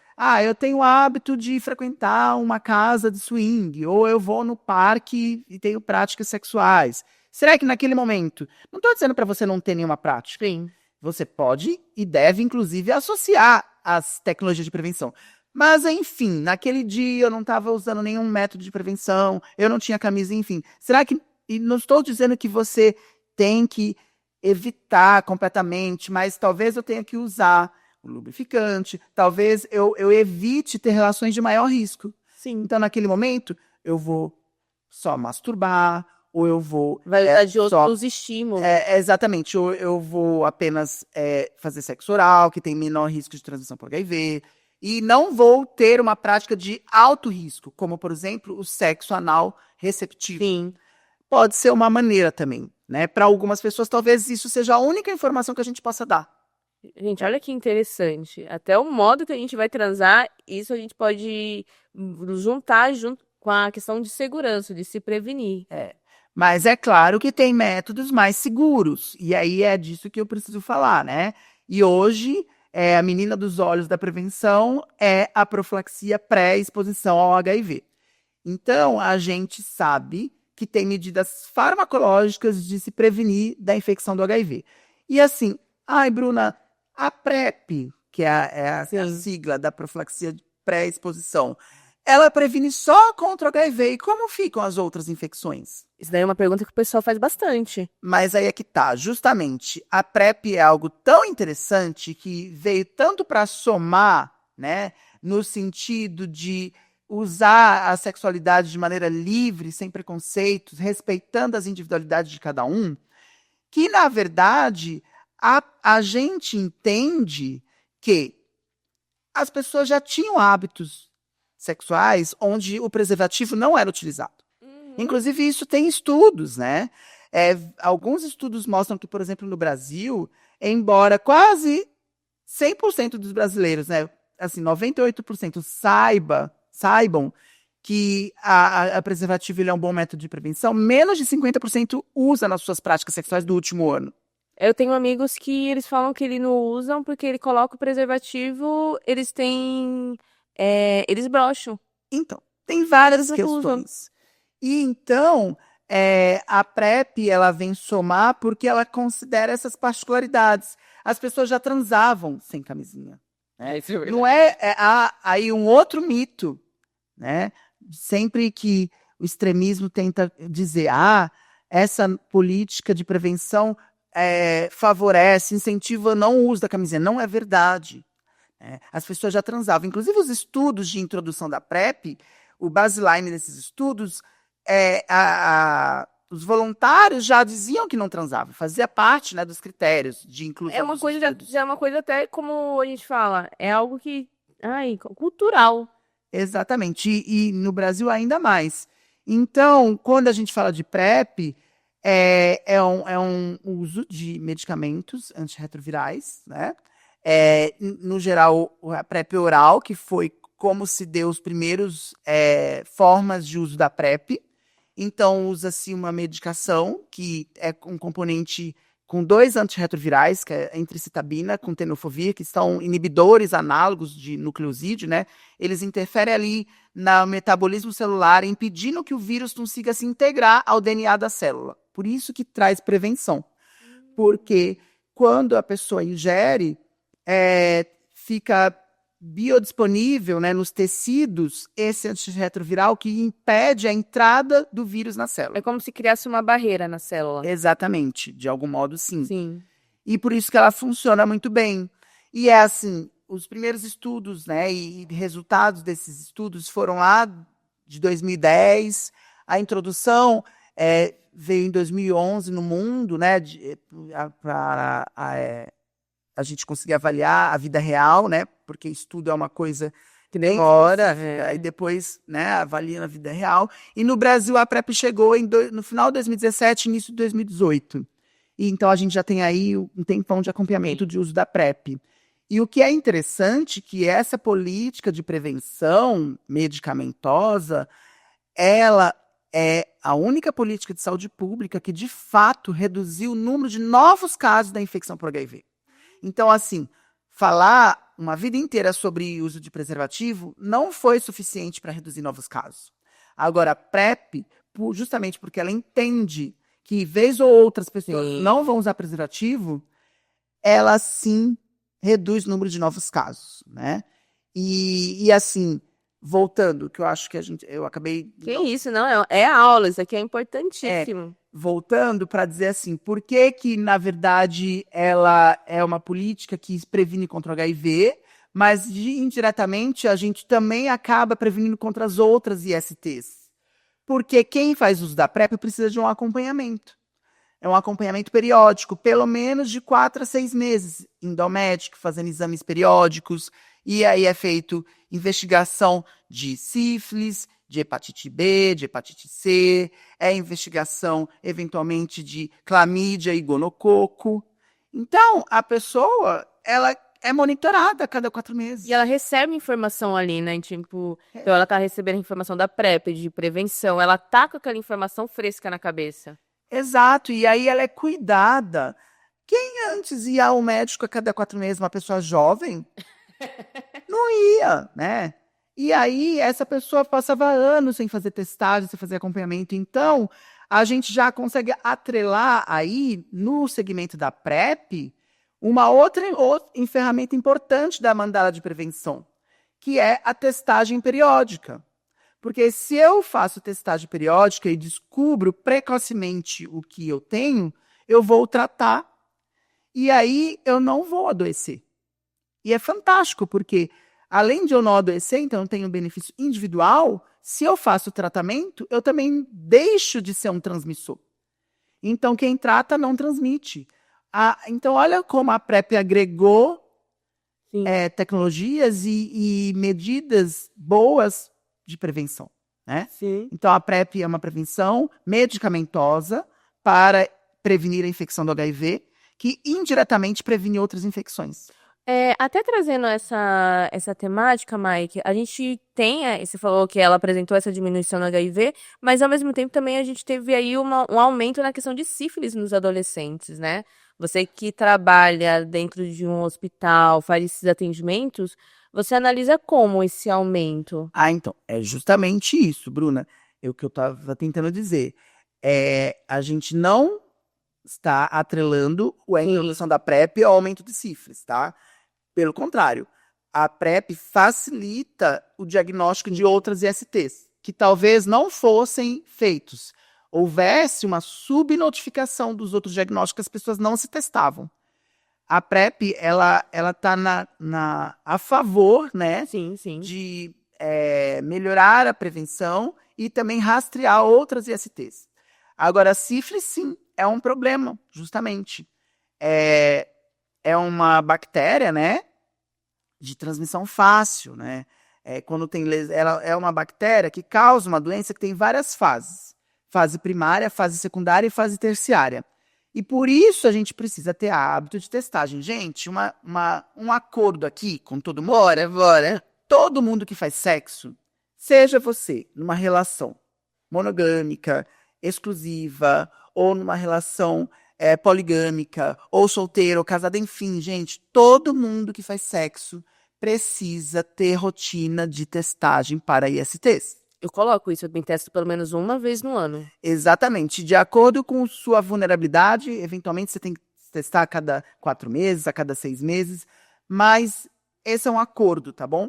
eu tenho o hábito de frequentar uma casa de swing, ou eu vou no parque e tenho práticas sexuais. Será que naquele momento, não estou dizendo para você não ter nenhuma prática. Sim. Você pode e deve, inclusive, associar as tecnologias de prevenção. Mas, enfim, naquele dia eu não estava usando nenhum método de prevenção, eu não tinha camisa, enfim. Será que... E não estou dizendo que você tem que evitar completamente, mas talvez eu tenha que usar o lubrificante, talvez eu evite ter relações de maior risco. Sim. Então, naquele momento, eu vou só masturbar, ou eu vou... Vai usar de outros estímulos. Exatamente, ou eu vou apenas fazer sexo oral, que tem menor risco de transmissão por HIV, e não vou ter uma prática de alto risco, como, por exemplo, o sexo anal receptivo. Sim. Pode ser uma maneira também, né? Para algumas pessoas, talvez isso seja a única informação que a gente possa dar. Gente, olha que interessante. Até o modo que a gente vai transar, isso a gente pode juntar junto com a questão de segurança, de se prevenir. Mas é claro que tem métodos mais seguros. E aí é disso que eu preciso falar, né? E hoje, a menina dos olhos da prevenção é a profilaxia pré-exposição ao HIV. Então, a gente sabe que tem medidas farmacológicas de se prevenir da infecção do HIV. E assim, Bruna, a PrEP, que é a sigla da profilaxia pré-exposição, ela previne só contra o HIV. E como ficam as outras infecções? Isso daí é uma pergunta que o pessoal faz bastante. Mas aí é que tá, justamente, a PrEP é algo tão interessante que veio tanto para somar, né, no sentido de usar a sexualidade de maneira livre, sem preconceitos, respeitando as individualidades de cada um, que, na verdade, a gente entende que as pessoas já tinham hábitos sexuais onde o preservativo não era utilizado. Inclusive, isso tem estudos, né? Alguns estudos mostram que, por exemplo, no Brasil, embora quase 100% dos brasileiros, né, assim, 98% saibam que a preservativo ele é um bom método de prevenção, menos de 50% usa nas suas práticas sexuais do último ano. Eu tenho amigos que eles falam que eles não usam porque ele coloca o preservativo, eles broxam. Então, tem várias questões. E então, a PrEP, ela vem somar porque ela considera essas particularidades. As pessoas já transavam sem camisinha. Né? Não há aí um outro mito, né? Sempre que o extremismo tenta dizer, essa política de prevenção favorece, incentiva não o uso da camisinha. Não é verdade. As pessoas já transavam. Inclusive, os estudos de introdução da PrEP, o baseline desses estudos, os voluntários já diziam que não transavam, fazia parte, né, dos critérios de inclusão. É uma coisa, já é uma coisa até, como a gente fala, é algo que, cultural. Exatamente, e no Brasil ainda mais. Então, quando a gente fala de PrEP, é um uso de medicamentos antirretrovirais, né? No geral, a PrEP oral, que foi como se deu os primeiros formas de uso da PrEP. Então, usa-se uma medicação que é um componente com 2 antirretrovirais, que é a entricitabina com tenofovir, que são inibidores análogos de nucleosídeo, né? Eles interferem ali no metabolismo celular, impedindo que o vírus consiga se integrar ao DNA da célula. Por isso que traz prevenção. Porque quando a pessoa ingere, fica biodisponível, né, nos tecidos esse antirretroviral que impede a entrada do vírus na célula. É como se criasse uma barreira na célula. Exatamente, de algum modo sim. Sim. E por isso que ela funciona muito bem. E é assim, os primeiros estudos, né, e resultados desses estudos foram lá de 2010. A introdução veio em 2011 no mundo, né, para a gente conseguir avaliar a vida real, né, porque estudo é uma coisa que nem fora, aí depois, né, avalia na vida real. E no Brasil a PrEP chegou no final de 2017, início de 2018. E então a gente já tem aí um tempão de acompanhamento de uso da PrEP. E o que é interessante é que essa política de prevenção medicamentosa, ela é a única política de saúde pública que, de fato, reduziu o número de novos casos da infecção por HIV. Então, assim, falar uma vida inteira sobre uso de preservativo não foi suficiente para reduzir novos casos. Agora, a PrEP, justamente porque ela entende que, vez ou outra, as pessoas não vão usar preservativo, ela, sim, reduz o número de novos casos, né? E assim, voltando, que eu acho que eu acabei... Que isso, não, é aula, isso aqui é importantíssimo. Voltando para dizer assim, por que, na verdade, ela é uma política que previne contra o HIV, mas indiretamente a gente também acaba prevenindo contra as outras ISTs. Porque quem faz uso da PrEP precisa de um acompanhamento. É um acompanhamento periódico, pelo menos de 4 a 6 meses, indo ao médico, fazendo exames periódicos, e aí é feito investigação de sífilis, de hepatite B, de hepatite C, investigação, eventualmente, de clamídia e gonococo. Então, a pessoa, ela é monitorada a cada 4 meses. E ela recebe informação ali, né? Tipo, então ela tá recebendo informação da PrEP, de prevenção, ela tá com aquela informação fresca na cabeça. Exato, e aí ela é cuidada. Quem antes ia ao médico a cada 4 meses, uma pessoa jovem? Não ia, né? E aí, essa pessoa passava anos sem fazer testagem, sem fazer acompanhamento. Então, a gente já consegue atrelar aí, no segmento da PrEP, uma outra ferramenta importante da mandala de prevenção, que é a testagem periódica. Porque se eu faço testagem periódica e descubro precocemente o que eu tenho, eu vou tratar e aí eu não vou adoecer. E é fantástico, porque além de eu não adoecer, então eu tenho um benefício individual, se eu faço o tratamento, eu também deixo de ser um transmissor. Então, quem trata não transmite. Então, olha como a PrEP agregou tecnologias e medidas boas de prevenção, né? Sim. Então, a PrEP é uma prevenção medicamentosa para prevenir a infecção do HIV, que indiretamente previne outras infecções. Até trazendo essa temática, Mike, a gente tem, você falou que ela apresentou essa diminuição no HIV, mas ao mesmo tempo também a gente teve aí um aumento na questão de sífilis nos adolescentes, né? Você que trabalha dentro de um hospital, faz esses atendimentos, você analisa como esse aumento? Então, é justamente isso, Bruna, o que eu estava tentando dizer. A gente não está atrelando a introdução da PrEP ao aumento de sífilis, tá? Pelo contrário, a PrEP facilita o diagnóstico de outras ISTs, que talvez não fossem feitos. Houvesse uma subnotificação dos outros diagnósticos que as pessoas não se testavam. A PrEP, ela tá a favor, né, Sim, sim. de melhorar a prevenção e também rastrear outras ISTs. Agora, a sífilis, sim, é um problema, justamente. É uma bactéria, né, de transmissão fácil, né? Quando tem ela é uma bactéria que causa uma doença que tem várias fases. Fase primária, fase secundária e fase terciária. E por isso a gente precisa ter hábito de testagem. Gente, um acordo aqui com todo mundo. Bora. Todo mundo que faz sexo, seja você numa relação monogâmica, exclusiva, ou numa relação poligâmica, ou solteiro, ou casado, enfim, gente, todo mundo que faz sexo precisa ter rotina de testagem para ISTs. Eu coloco isso, eu me testo pelo menos uma vez no ano. Exatamente. De acordo com sua vulnerabilidade, eventualmente você tem que testar a cada 4 meses, a cada 6 meses, mas esse é um acordo, tá bom?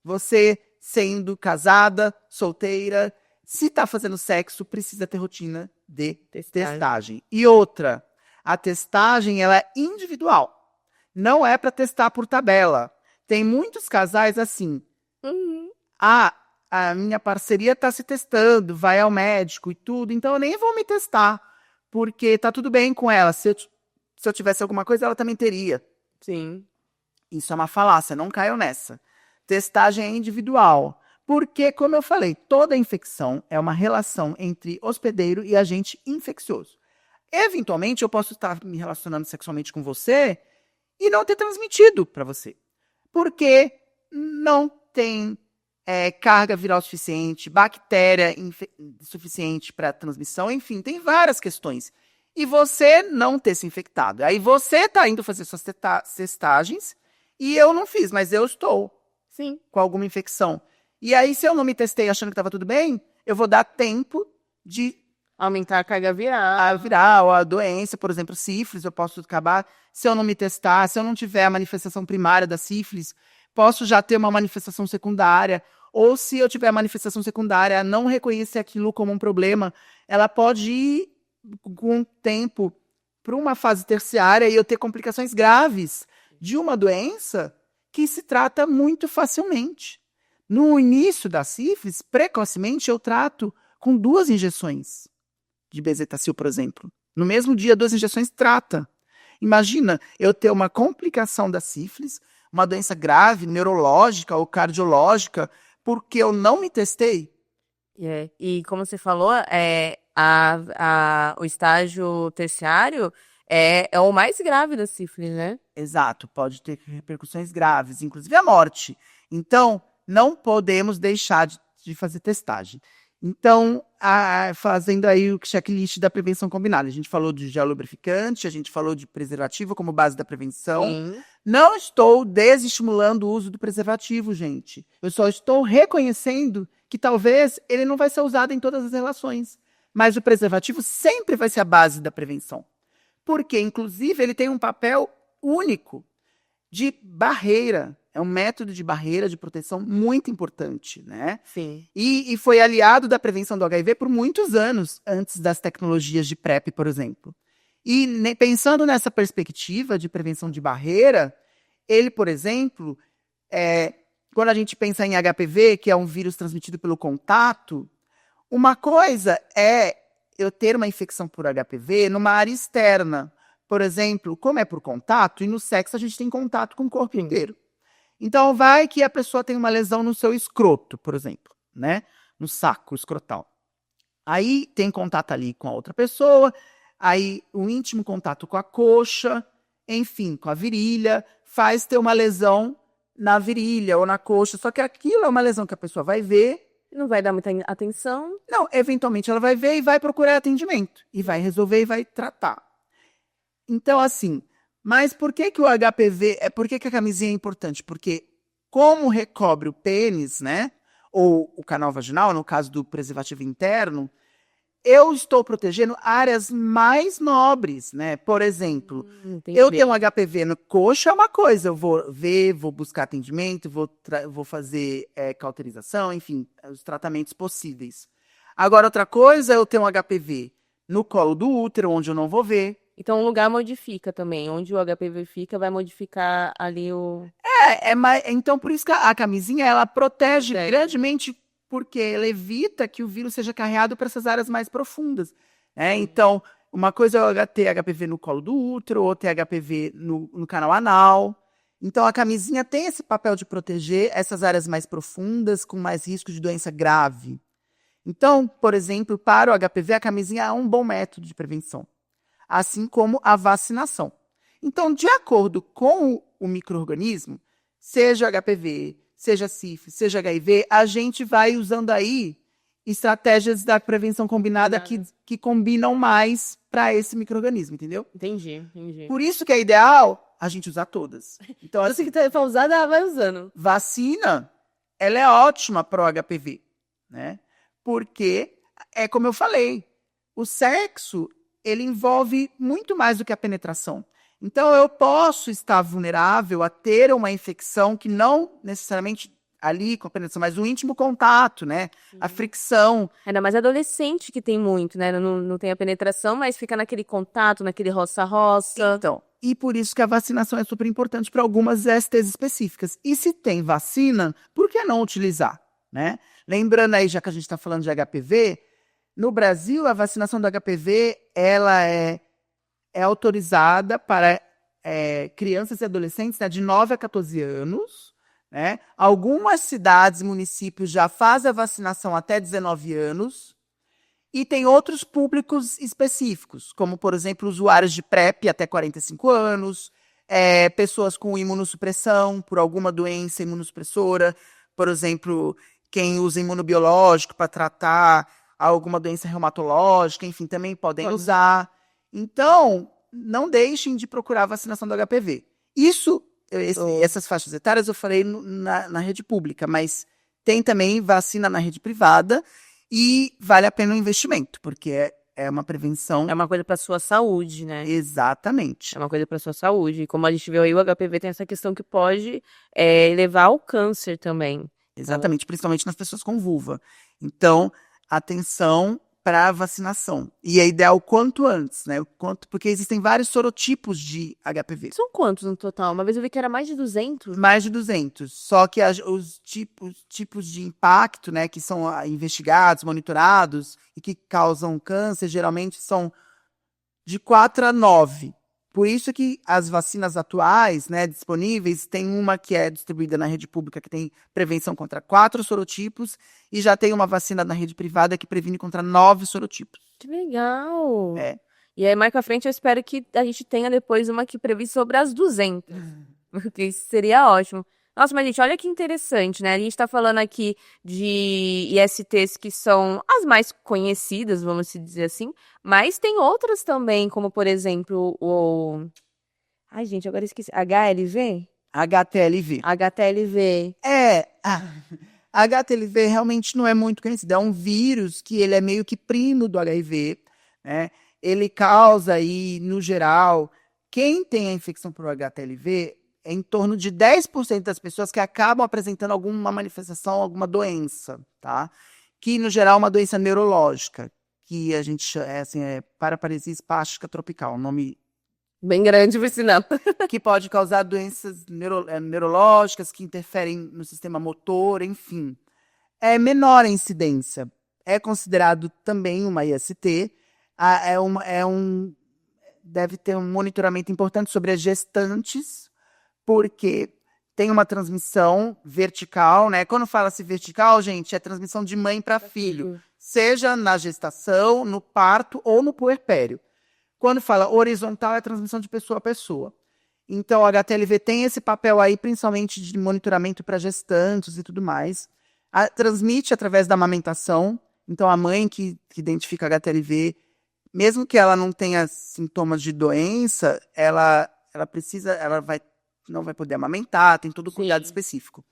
Você sendo casada, solteira, se tá fazendo sexo, precisa ter rotina de testagem. E outra, a testagem ela é individual. Não é para testar por tabela. Tem muitos casais assim. A minha parceria tá se testando, vai ao médico e tudo, então eu nem vou me testar, porque tá tudo bem com ela. Se eu tivesse alguma coisa, ela também teria. Sim. Isso é uma falácia, não caiam nessa. Testagem é individual. Porque, como eu falei, toda infecção é uma relação entre hospedeiro e agente infeccioso. Eventualmente, eu posso estar me relacionando sexualmente com você e não ter transmitido para você. Porque não tem carga viral suficiente, bactéria suficiente para transmissão, enfim, tem várias questões. E você não ter se infectado. Aí você está indo fazer suas testagens e eu não fiz, mas eu estou, sim, com alguma infecção. E aí, se eu não me testei achando que estava tudo bem, eu vou dar tempo de aumentar a carga viral, a doença, por exemplo, sífilis, eu posso acabar, se eu não me testar, se eu não tiver a manifestação primária da sífilis, posso já ter uma manifestação secundária, ou se eu tiver a manifestação secundária, não reconhecer aquilo como um problema, ela pode ir com o tempo para uma fase terciária e eu ter complicações graves de uma doença que se trata muito facilmente. No início da sífilis, precocemente, eu trato com 2 injeções de bezetacil, por exemplo. No mesmo dia, 2 injeções trata. Imagina eu ter uma complicação da sífilis, uma doença grave, neurológica ou cardiológica, porque eu não me testei. E como você falou, o estágio terciário é o mais grave da sífilis, né? Exato, pode ter repercussões graves, inclusive a morte. Então, não podemos deixar de fazer testagem. Então, fazendo aí o checklist da prevenção combinada. A gente falou de gel lubrificante, a gente falou de preservativo como base da prevenção. Sim. Não estou desestimulando o uso do preservativo, gente. Eu só estou reconhecendo que talvez ele não vai ser usado em todas as relações. Mas o preservativo sempre vai ser a base da prevenção. Porque, inclusive, ele tem um papel único de barreira. É um método de barreira, de proteção muito importante, né? Sim. E foi aliado da prevenção do HIV por muitos anos, antes das tecnologias de PrEP, por exemplo. E pensando nessa perspectiva de prevenção de barreira, ele, por exemplo, quando a gente pensa em HPV, que é um vírus transmitido pelo contato, uma coisa é eu ter uma infecção por HPV numa área externa. Por exemplo, como é por contato, e no sexo a gente tem contato com o corpo inteiro. Então, vai que a pessoa tem uma lesão no seu escroto, por exemplo, né? No saco escrotal. Aí tem contato ali com a outra pessoa, aí o íntimo contato com a coxa, enfim, com a virilha, faz ter uma lesão na virilha ou na coxa. Só que aquilo é uma lesão que a pessoa vai ver. Não vai dar muita atenção. Não, eventualmente ela vai ver e vai procurar atendimento. E vai resolver e vai tratar. Então, assim, mas por que o HPV, por que a camisinha é importante? Porque como recobre o pênis, né, ou o canal vaginal, no caso do preservativo interno, eu estou protegendo áreas mais nobres, né? Por exemplo, eu tenho um HPV no coxa, é uma coisa, eu vou ver, vou buscar atendimento, vou fazer cauterização, enfim, os tratamentos possíveis. Agora, outra coisa, eu tenho um HPV no colo do útero, onde eu não vou ver. Então, o lugar modifica também. Onde o HPV fica, vai modificar ali o... Então, por isso que a camisinha, ela protege grandemente, porque ela evita que o vírus seja carreado para essas áreas mais profundas. Então, uma coisa é ter HPV no colo do útero, outra é HPV no canal anal. Então, a camisinha tem esse papel de proteger essas áreas mais profundas, com mais risco de doença grave. Então, por exemplo, para o HPV, a camisinha é um bom método de prevenção, assim como a vacinação. Então, de acordo com o micro-organismo, seja HPV, seja sífilis, seja HIV, a gente vai usando aí estratégias da prevenção combinada que combinam mais para esse micro-organismo, entendeu? Entendi. Por isso que é ideal a gente usar todas. Então, Você que tá pra usar, vai usando. vacina, ela é ótima para o HPV, né? Porque, é como eu falei, o sexo, ele envolve muito mais do que a penetração. Então, eu posso estar vulnerável a ter uma infecção que não necessariamente ali com a penetração, mas o íntimo contato, né? A fricção. Ainda mais adolescente que tem muito, né? Não tem a penetração, mas fica naquele contato, naquele roça-roça. Então, e por isso que a vacinação é super importante para algumas STs específicas. E se tem vacina, por que não utilizar, né? Lembrando aí, já que a gente está falando de HPV, no Brasil, a vacinação do HPV, ela é autorizada para crianças e adolescentes, né, de 9 a 14 anos, né? Algumas cidades e municípios já fazem a vacinação até 19 anos, e tem outros públicos específicos, como, por exemplo, usuários de PrEP até 45 anos, pessoas com imunossupressão por alguma doença imunossupressora, por exemplo, quem usa imunobiológico para tratar alguma doença reumatológica, enfim, também podem usar. Então, não deixem de procurar a vacinação do HPV. Essas faixas etárias eu falei na rede pública, mas tem também vacina na rede privada e vale a pena o investimento, porque é uma prevenção. É uma coisa para sua saúde, né? Exatamente. É uma coisa para sua saúde. E como a gente viu aí, o HPV tem essa questão que pode levar ao câncer também. Exatamente, principalmente nas pessoas com vulva. Então, atenção para a vacinação. E é ideal quanto antes, né? Porque existem vários sorotipos de HPV. São quantos no total? Uma vez eu vi que era mais de 200. Mais de 200. Só que os tipos de impacto, né, que são investigados, monitorados e que causam câncer, geralmente são de 4 a 9. Por isso que as vacinas atuais, né, disponíveis, tem uma que é distribuída na rede pública que tem prevenção contra 4 sorotipos e já tem uma vacina na rede privada que previne contra 9 sorotipos. Que legal! É. E aí, mais pra frente, eu espero que a gente tenha depois uma que prevê sobre as 200. Porque isso seria ótimo. Nossa, mas gente, olha que interessante, né? A gente tá falando aqui de ISTs que são as mais conhecidas, vamos dizer assim, mas tem outras também, como por exemplo o... Ai, gente, agora esqueci. HLV? HTLV. HTLV. HTLV realmente não é muito conhecido. É um vírus que ele é meio que primo do HIV, né? Ele causa aí, no geral, quem tem a infecção por HTLV é em torno de 10% das pessoas que acabam apresentando alguma manifestação, alguma doença, tá? Que, no geral, é uma doença neurológica, que a gente é paraparesia espástica tropical, um nome bem grande, por sinal. Que pode causar doenças neurológicas que interferem no sistema motor, enfim. É menor a incidência. É considerado também uma IST. Deve ter um monitoramento importante sobre as gestantes, porque tem uma transmissão vertical, né? Quando fala-se vertical, gente, é transmissão de mãe para filho, seja na gestação, no parto ou no puerpério. Quando fala horizontal, é transmissão de pessoa a pessoa. Então, o HTLV tem esse papel aí, principalmente de monitoramento para gestantes e tudo mais. Transmite através da amamentação. Então, a mãe que identifica HTLV, mesmo que ela não tenha sintomas de doença, ela não vai poder amamentar, tem todo o cuidado específico.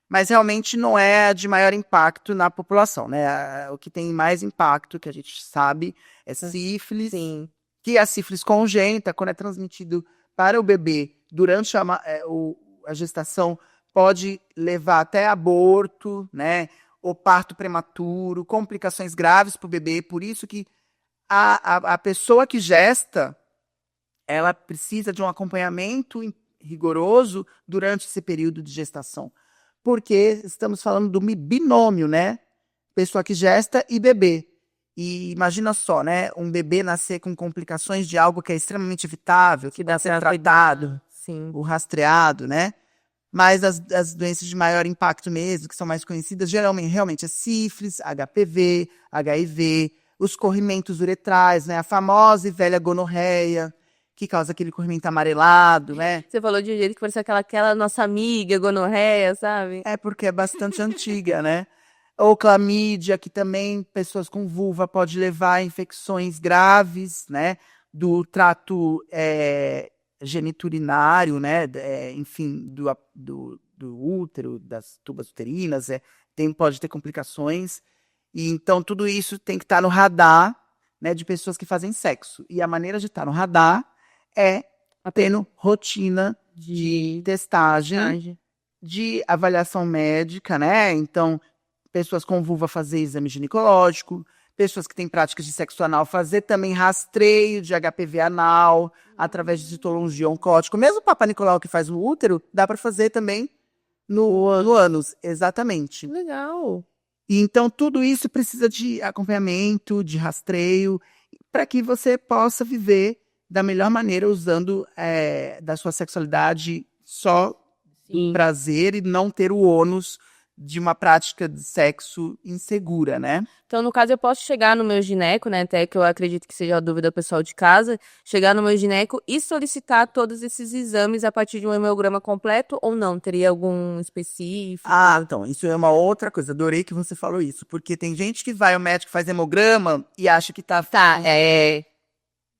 Mas realmente não é de maior impacto na população, né? O que tem mais impacto, que a gente sabe, é sífilis. Sim. Que a sífilis congênita, quando é transmitido para o bebê durante a gestação, pode levar até aborto, né? Ou parto prematuro, complicações graves para o bebê. Por isso que a pessoa que gesta, ela precisa de um acompanhamento rigoroso durante esse período de gestação. Porque estamos falando do binômio, né? Pessoa que gesta e bebê. E imagina só, né? Um bebê nascer com complicações de algo que é extremamente evitável, que dá ser tratado, Sim. o rastreado, né? Mas as doenças de maior impacto mesmo, que são mais conhecidas, geralmente realmente é sífilis, HPV, HIV, os corrimentos uretrais, né? A famosa e velha gonorreia, que causa aquele corrimento amarelado, né? Você falou de um jeito que parecia aquela nossa amiga gonorreia, sabe? É porque é bastante antiga, né? Ou clamídia, que também pessoas com vulva pode levar a infecções graves, né? Do trato geniturinário, né? Enfim, do útero, das tubas uterinas, pode ter complicações. E então tudo isso tem que estar no radar, né? De pessoas que fazem sexo. E a maneira de estar no radar é tendo rotina de testagem, de avaliação médica, né? Então, pessoas com vulva fazer exame ginecológico, pessoas que têm práticas de sexo anal fazer também rastreio de HPV anal, através de citologia oncótico. Mesmo o Papa Nicolau que faz o útero, dá para fazer também no ânus, exatamente. Legal. E então, tudo isso precisa de acompanhamento, de rastreio, para que você possa viver da melhor maneira, usando da sua sexualidade só do prazer e não ter o ônus de uma prática de sexo insegura, né? Então, no caso, eu posso chegar no meu gineco, né? Até que eu acredito que seja a dúvida do pessoal de casa, chegar no meu gineco e solicitar todos esses exames a partir de um hemograma completo ou não? Teria algum específico? Ah, então, isso é uma outra coisa. Adorei que você falou isso, porque tem gente que vai ao médico, faz hemograma e acha que tá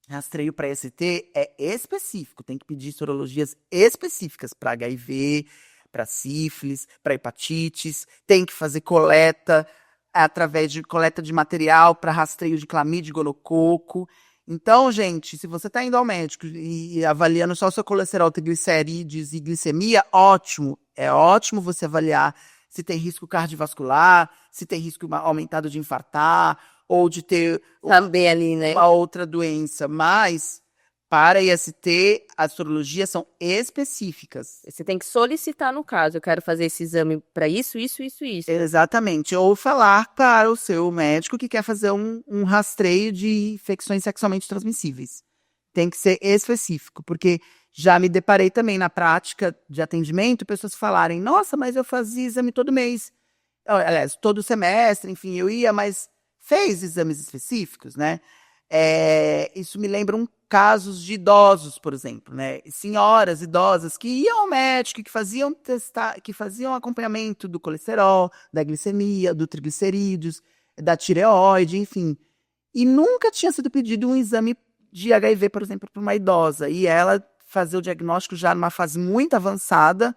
rastreio para ST é específico, tem que pedir sorologias específicas para HIV, para sífilis, para hepatites, tem que fazer coleta através de coleta de material para rastreio de clamídia e gonococo. Então, gente, se você está indo ao médico e avaliando só o seu colesterol, triglicérides e glicemia, ótimo. É ótimo você avaliar se tem risco cardiovascular, se tem risco aumentado de infartar, ou de ter também ali, né? Uma outra doença. Mas, para IST, as sorologias são específicas. Você tem que solicitar, no caso, eu quero fazer esse exame para isso. Exatamente. Ou falar para o seu médico que quer fazer um rastreio de infecções sexualmente transmissíveis. Tem que ser específico, porque já me deparei também na prática de atendimento, pessoas falarem, nossa, mas eu fazia exame todo mês. Aliás, todo semestre, enfim, eu ia, mas fez exames específicos, né? Isso me lembra casos de idosos, por exemplo, né? Senhoras idosas que iam ao médico, que faziam acompanhamento do colesterol, da glicemia, do triglicerídeos, da tireoide, enfim. E nunca tinha sido pedido um exame de HIV, por exemplo, para uma idosa. E ela fazer o diagnóstico já numa fase muito avançada,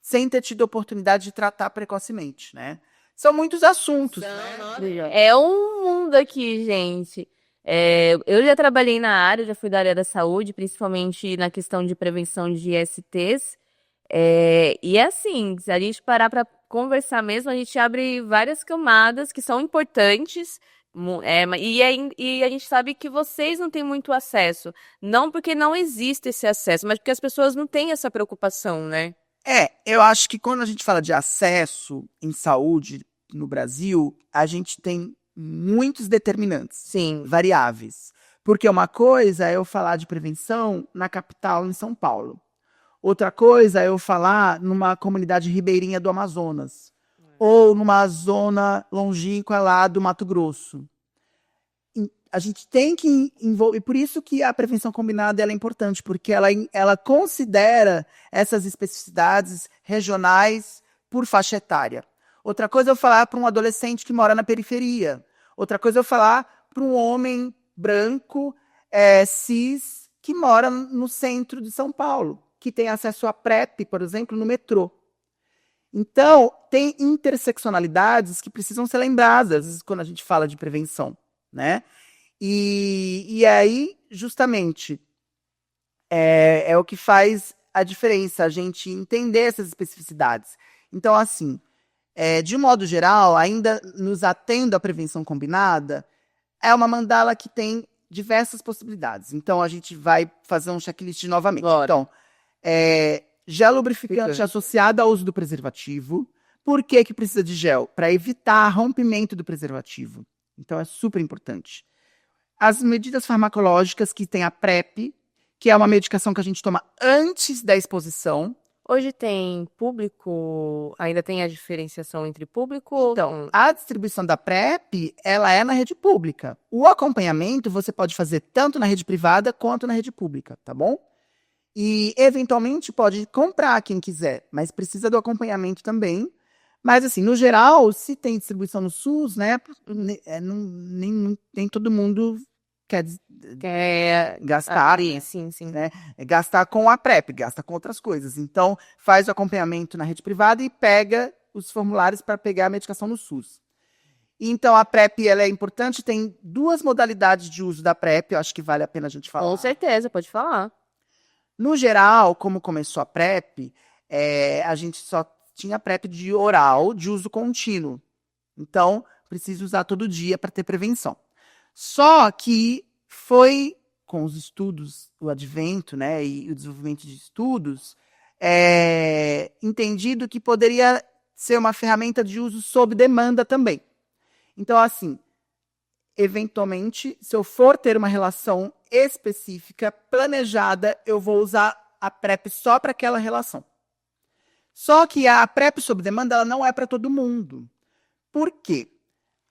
sem ter tido oportunidade de tratar precocemente, né? São muitos assuntos. É um mundo aqui, gente. Eu já trabalhei na área, já fui da área da saúde, principalmente na questão de prevenção de ISTs. E assim, se a gente parar para conversar mesmo, a gente abre várias camadas que são importantes. E a gente sabe que vocês não têm muito acesso. Não porque não existe esse acesso, mas porque as pessoas não têm essa preocupação, né? Eu acho que quando a gente fala de acesso em saúde no Brasil, a gente tem muitos determinantes, sim, variáveis. Porque uma coisa é eu falar de prevenção na capital, em São Paulo. Outra coisa é eu falar numa comunidade ribeirinha do Amazonas. Ou numa zona longínqua lá do Mato Grosso. A gente tem que envolver, por isso que a prevenção combinada ela é importante, porque ela considera essas especificidades regionais por faixa etária. Outra coisa é eu falar para um adolescente que mora na periferia. Outra coisa é eu falar para um homem branco, cis, que mora no centro de São Paulo, que tem acesso à PrEP, por exemplo, no metrô. Então, tem interseccionalidades que precisam ser lembradas quando a gente fala de prevenção, né? E aí, justamente, é o que faz a diferença, a gente entender essas especificidades. Então, assim, de um modo geral, ainda nos atendo à prevenção combinada, é uma mandala que tem diversas possibilidades. Então, a gente vai fazer um checklist novamente. Bora. Então, gel lubrificante associado ao uso do preservativo. Por que precisa de gel? Para evitar rompimento do preservativo. Então, é super importante. As medidas farmacológicas que tem a PrEP, que é uma medicação que a gente toma antes da exposição. Hoje tem público, ainda tem a diferenciação entre público? Então, a distribuição da PrEP, ela é na rede pública. O acompanhamento você pode fazer tanto na rede privada quanto na rede pública, tá bom? E, eventualmente, pode comprar quem quiser, mas precisa do acompanhamento também. Mas, assim, no geral, se tem distribuição no SUS, né, nem todo mundo quer gastar, sim. né, gastar com a PrEP, gasta com outras coisas. Então, faz o acompanhamento na rede privada e pega os formulários para pegar a medicação no SUS. Então, a PrEP, ela é importante, tem 2 modalidades de uso da PrEP, eu acho que vale a pena a gente falar. Com certeza, pode falar. No geral, como começou a PrEP, a gente só tinha PrEP de oral, de uso contínuo. Então, precisa usar todo dia para ter prevenção. Só que foi, com os estudos, o advento, né, e o desenvolvimento de estudos, entendido que poderia ser uma ferramenta de uso sob demanda também. Então, assim, eventualmente, se eu for ter uma relação específica, planejada, eu vou usar a PrEP só para aquela relação. Só que a PrEP sob demanda, ela não é para todo mundo. Por quê?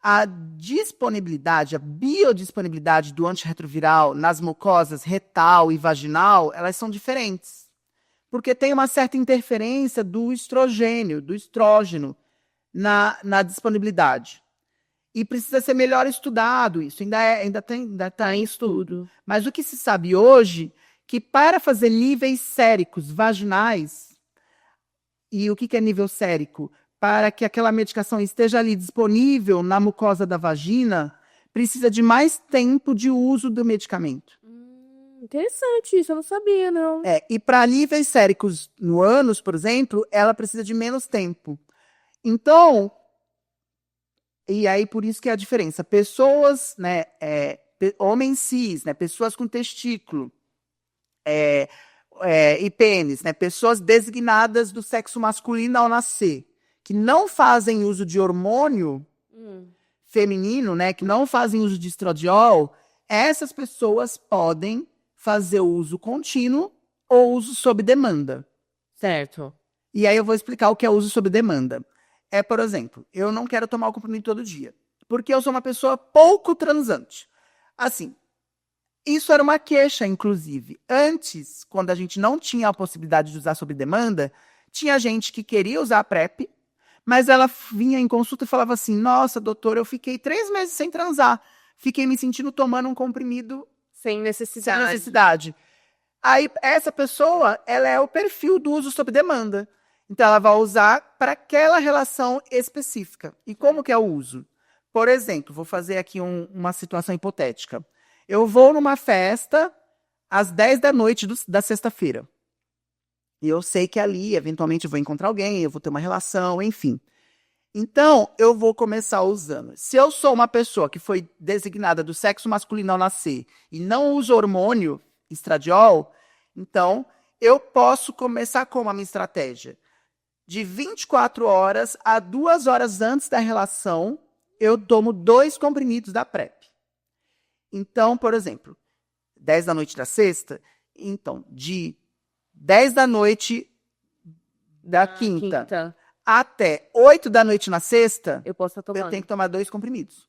A disponibilidade, a biodisponibilidade do antirretroviral nas mucosas retal e vaginal, elas são diferentes. Porque tem uma certa interferência do estrogênio, do estrógeno, na disponibilidade. E precisa ser melhor estudado isso, ainda está em estudo. Mas o que se sabe hoje, que para fazer níveis séricos vaginais, e o que é nível sérico? Para que aquela medicação esteja ali disponível na mucosa da vagina, precisa de mais tempo de uso do medicamento. Interessante, isso eu não sabia, não. E para níveis séricos no ânus, por exemplo, ela precisa de menos tempo. Então, e aí por isso que é a diferença. Pessoas, né, homens cis, né, pessoas com testículo, e pênis, né, pessoas designadas do sexo masculino ao nascer, que não fazem uso de hormônio feminino, né, que não fazem uso de estradiol, essas pessoas podem fazer uso contínuo ou uso sob demanda. Certo. E aí eu vou explicar o que é uso sob demanda. Por exemplo, eu não quero tomar o comprimido todo dia, porque eu sou uma pessoa pouco transante. Assim, isso era uma queixa, inclusive. Antes, quando a gente não tinha a possibilidade de usar sob demanda, tinha gente que queria usar a PrEP, mas ela vinha em consulta e falava assim, nossa, doutor, eu fiquei 3 meses sem transar. Fiquei me sentindo tomando um comprimido sem necessidade. Sem necessidade. Aí, essa pessoa, ela é o perfil do uso sob demanda. Então, ela vai usar para aquela relação específica. E como que é o uso? Por exemplo, vou fazer aqui uma situação hipotética. Eu vou numa festa às 10 da noite da sexta-feira. E eu sei que ali, eventualmente, eu vou encontrar alguém, eu vou ter uma relação, enfim. Então, eu vou começar usando. Se eu sou uma pessoa que foi designada do sexo masculino ao nascer e não uso hormônio, estradiol, então, eu posso começar como a minha estratégia? De 24 horas a 2 horas antes da relação, eu tomo 2 comprimidos da PrEP. Então, por exemplo, 10 da noite da sexta, então, de 10 da noite da quinta até 8 da noite na sexta, eu tenho que tomar 2 comprimidos.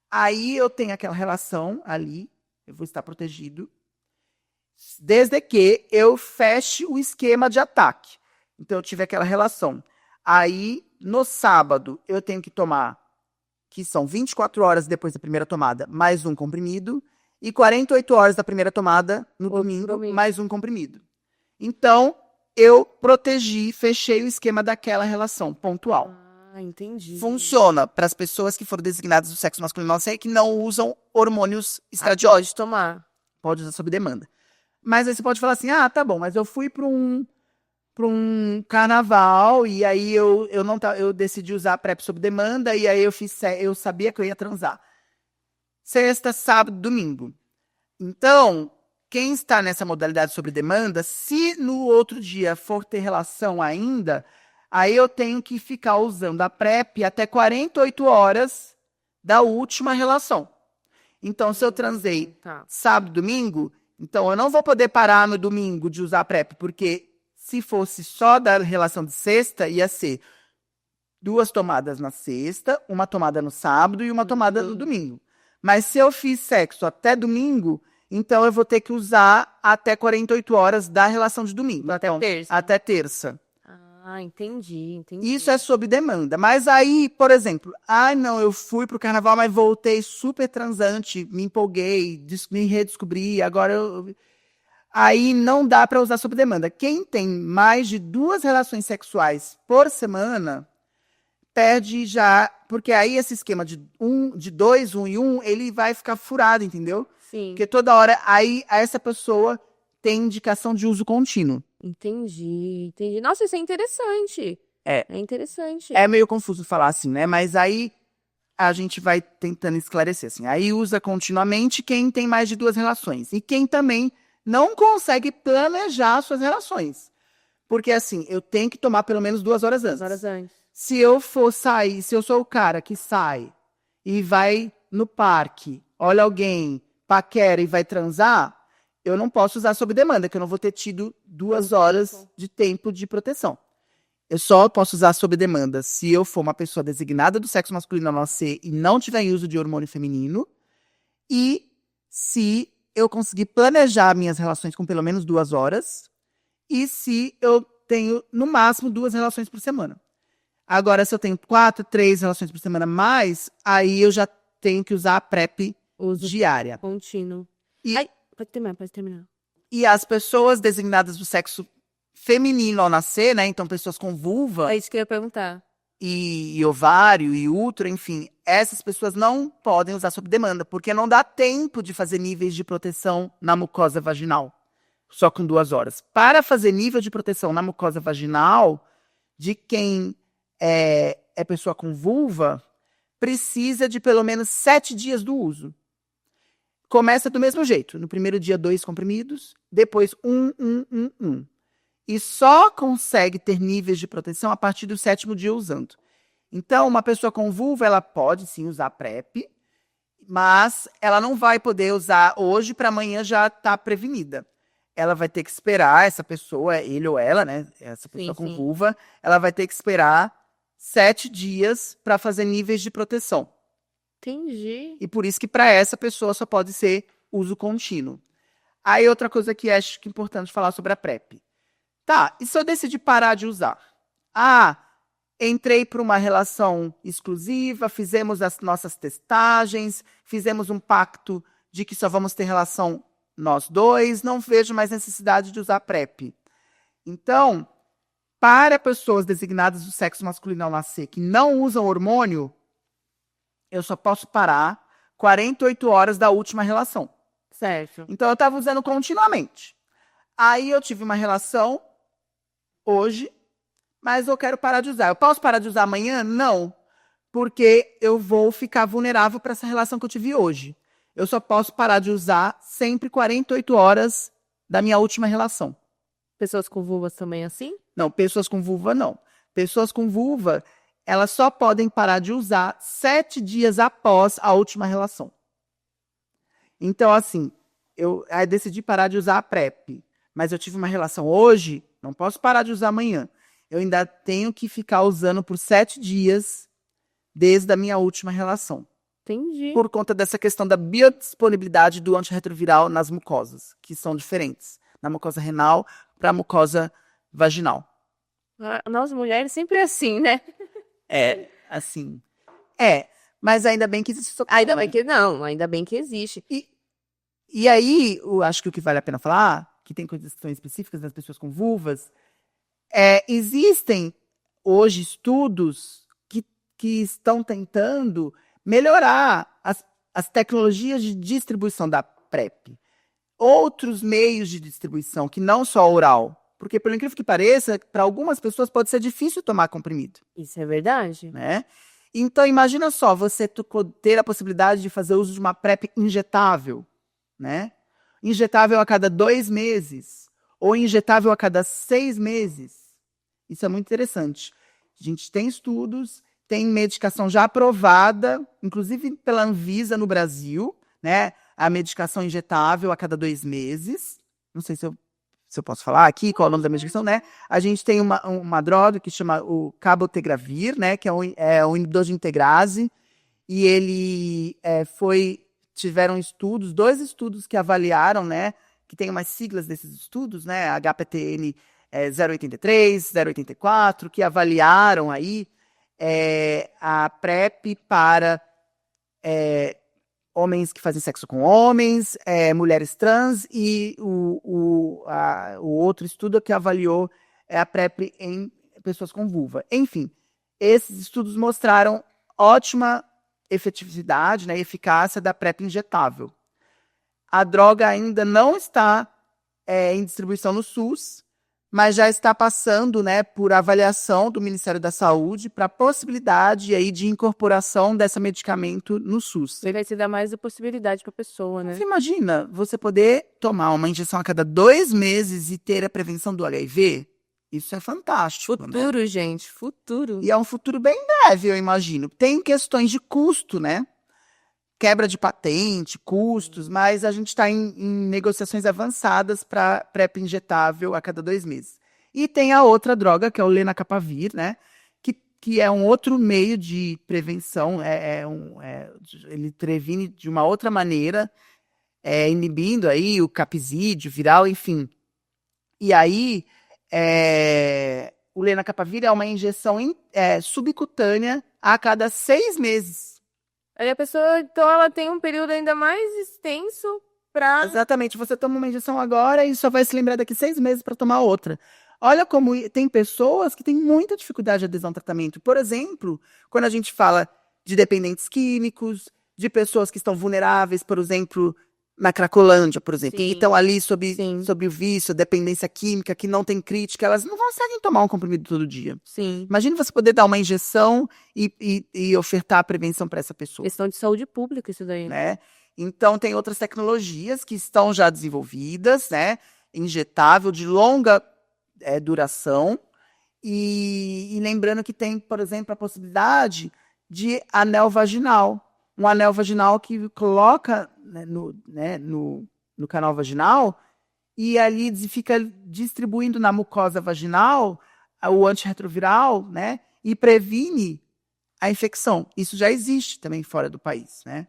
Aí eu tenho aquela relação ali, eu vou estar protegido, desde que eu feche o esquema de ataque. Então, eu tive aquela relação. Aí, no sábado, eu tenho que tomar, que são 24 horas depois da primeira tomada, mais um comprimido, e 48 horas da primeira tomada, no domingo, mais um comprimido. Então, eu protegi, fechei o esquema daquela relação pontual. Ah, entendi. Funciona para as pessoas que foram designadas do sexo masculino ao nascer que não usam hormônios estradiol. Pode tomar. Pode usar sob demanda. Mas aí você pode falar assim, tá bom, mas eu fui para um carnaval e aí eu decidi usar a PrEP sob demanda e aí eu sabia que eu ia transar. Sexta, sábado, domingo. Então, quem está nessa modalidade sobre demanda, se no outro dia for ter relação ainda, aí eu tenho que ficar usando a PrEP até 48 horas da última relação. Então, se eu transei Tá. sábado, domingo, então eu não vou poder parar no domingo de usar a PrEP, porque se fosse só da relação de sexta, ia ser 2 tomadas na sexta, uma tomada no sábado e uma tomada no domingo. Mas se eu fiz sexo até domingo, então eu vou ter que usar até 48 horas da relação de domingo. Até Então, terça. até terça. Ah, entendi. Isso é sob demanda. Mas aí, por exemplo, não, eu fui pro carnaval, mas voltei super transante, me empolguei, me redescobri, agora eu... Aí não dá para usar sob demanda. Quem tem mais de 2 relações sexuais por semana, perde já, porque aí esse esquema de 2, 1 e 1, ele vai ficar furado, entendeu? Sim. Porque toda hora, aí essa pessoa tem indicação de uso contínuo. Entendi. Nossa, isso é interessante. É interessante. É meio confuso falar assim, né? Mas aí a gente vai tentando esclarecer, assim. Aí usa continuamente quem tem mais de 2 relações. E quem também não consegue planejar suas relações. Porque, assim, eu tenho que tomar pelo menos 2 horas antes. 2 horas antes. Se eu for sair, se eu sou o cara que sai e vai no parque, olha alguém, paquera e vai transar, eu não posso usar sob demanda, que eu não vou ter tido 2 horas de tempo de proteção. Eu só posso usar sob demanda se eu for uma pessoa designada do sexo masculino a nascer e não tiver em uso de hormônio feminino, e se eu conseguir planejar minhas relações com pelo menos 2 horas, e se eu tenho, no máximo, 2 relações por semana. Agora, se eu tenho 4, 3 relações por semana mais, aí eu já tenho que usar a PrEP diária. Contínuo. E, Ai, pode terminar. E as pessoas designadas do sexo feminino ao nascer, né? Então, pessoas com vulva. É isso que eu ia perguntar. E ovário e útero, enfim, essas pessoas não podem usar sob demanda, porque não dá tempo de fazer níveis de proteção na mucosa vaginal, só com 2 horas. Para fazer nível de proteção na mucosa vaginal, de quem é pessoa com vulva, precisa de pelo menos 7 dias do uso. Começa do mesmo jeito. No primeiro dia, 2 comprimidos, depois 1. E só consegue ter níveis de proteção a partir do 7º dia usando. Então, uma pessoa com vulva, ela pode sim usar PrEP, mas ela não vai poder usar hoje para amanhã já estar prevenida. Ela vai ter que esperar, essa pessoa, ele ou ela, né? Essa pessoa com vulva, ela vai ter que esperar 7 dias para fazer níveis de proteção. Entendi. E por isso que para essa pessoa só pode ser uso contínuo. Aí outra coisa que acho que é importante falar sobre a PrEP. Tá, e se eu decidir parar de usar? Entrei para uma relação exclusiva, fizemos as nossas testagens, fizemos um pacto de que só vamos ter relação nós dois, não vejo mais necessidade de usar PrEP. Então, para pessoas designadas do sexo masculino ao nascer que não usam hormônio, eu só posso parar 48 horas da última relação. Certo. Então, eu estava usando continuamente. Aí, eu tive uma relação hoje, mas eu quero parar de usar. Eu posso parar de usar amanhã? Não, porque eu vou ficar vulnerável para essa relação que eu tive hoje. Eu só posso parar de usar sempre 48 horas da minha última relação. Pessoas com vulvas também assim? Não, pessoas com vulva não. Pessoas com vulva, elas só podem parar de usar 7 dias após a última relação. Então, assim, eu decidi parar de usar a PrEP, mas eu tive uma relação hoje, não posso parar de usar amanhã. Eu ainda tenho que ficar usando por 7 dias desde a minha última relação. Entendi. Por conta dessa questão da biodisponibilidade do antirretroviral nas mucosas, que são diferentes. Na mucosa renal para a mucosa vaginal. Nós mulheres sempre assim, né? Assim. Mas ainda bem que existe. Ainda bem que existe. E aí, eu acho que o que vale a pena falar, que tem questões específicas das pessoas com vulvas, existem hoje estudos que estão tentando melhorar as tecnologias de distribuição da PrEP. Outros meios de distribuição, que não só oral. Porque, pelo incrível que pareça, para algumas pessoas pode ser difícil tomar comprimido. Isso é verdade. Né? Então, imagina só, você ter a possibilidade de fazer uso de uma PrEP injetável. Né? Injetável a cada 2 meses. Ou injetável a cada 6 meses. Isso é muito interessante. A gente tem estudos tem medicação já aprovada, inclusive pela Anvisa no Brasil, né? A medicação injetável a cada 2 meses. Não sei se eu posso falar aqui qual é o nome da medicação, né? A gente tem uma droga que chama o cabotegravir, né? Que é um inibidor de integrase. E ele tiveram estudos, 2 estudos que avaliaram, né? Que tem umas siglas desses estudos, né? HPTN 083, 084, que avaliaram aí a PrEP para homens que fazem sexo com homens, mulheres trans, e o outro estudo que avaliou a PrEP em pessoas com vulva. Enfim, esses estudos mostraram ótima efetividade, né, eficácia da PrEP injetável. A droga ainda não está em distribuição no SUS, mas já está passando, né, por avaliação do Ministério da Saúde para a possibilidade aí de incorporação desse medicamento no SUS. Vai se dar mais a possibilidade para a pessoa, né? Você imagina você poder tomar uma injeção a cada 2 meses e ter a prevenção do HIV? Isso é fantástico. Futuro, né? gente, futuro. E é um futuro bem breve, eu imagino. Tem questões de custo, né? Quebra de patente, custos, mas a gente está em negociações avançadas para PrEP injetável a cada 2 meses. E tem a outra droga, que é o lenacapavir, né? Que é um outro meio de prevenção, ele previne de uma outra maneira, inibindo aí o capsídeo viral, enfim. E aí, o lenacapavir é uma injeção subcutânea a cada 6 meses. Aí a pessoa, então, ela tem um período ainda mais extenso para... Exatamente, você toma uma injeção agora e só vai se lembrar daqui 6 meses para tomar outra. Olha como tem pessoas que têm muita dificuldade de adesão ao tratamento. Por exemplo, quando a gente fala de dependentes químicos, de pessoas que estão vulneráveis, por exemplo, na Cracolândia, por exemplo, Sim. que estão ali sob Sim. o vício, dependência química, que não tem crítica, elas não conseguem tomar um comprimido todo dia. Sim. Imagina você poder dar uma injeção e ofertar a prevenção para essa pessoa. Questão de saúde pública, isso daí. Né? Então, tem outras tecnologias que estão já desenvolvidas, né? Injetável, de longa duração. E lembrando que tem, por exemplo, a possibilidade de anel vaginal. Um anel vaginal que coloca no canal vaginal e ali fica distribuindo na mucosa vaginal o antirretroviral, né? E previne a infecção. Isso já existe também fora do país, né?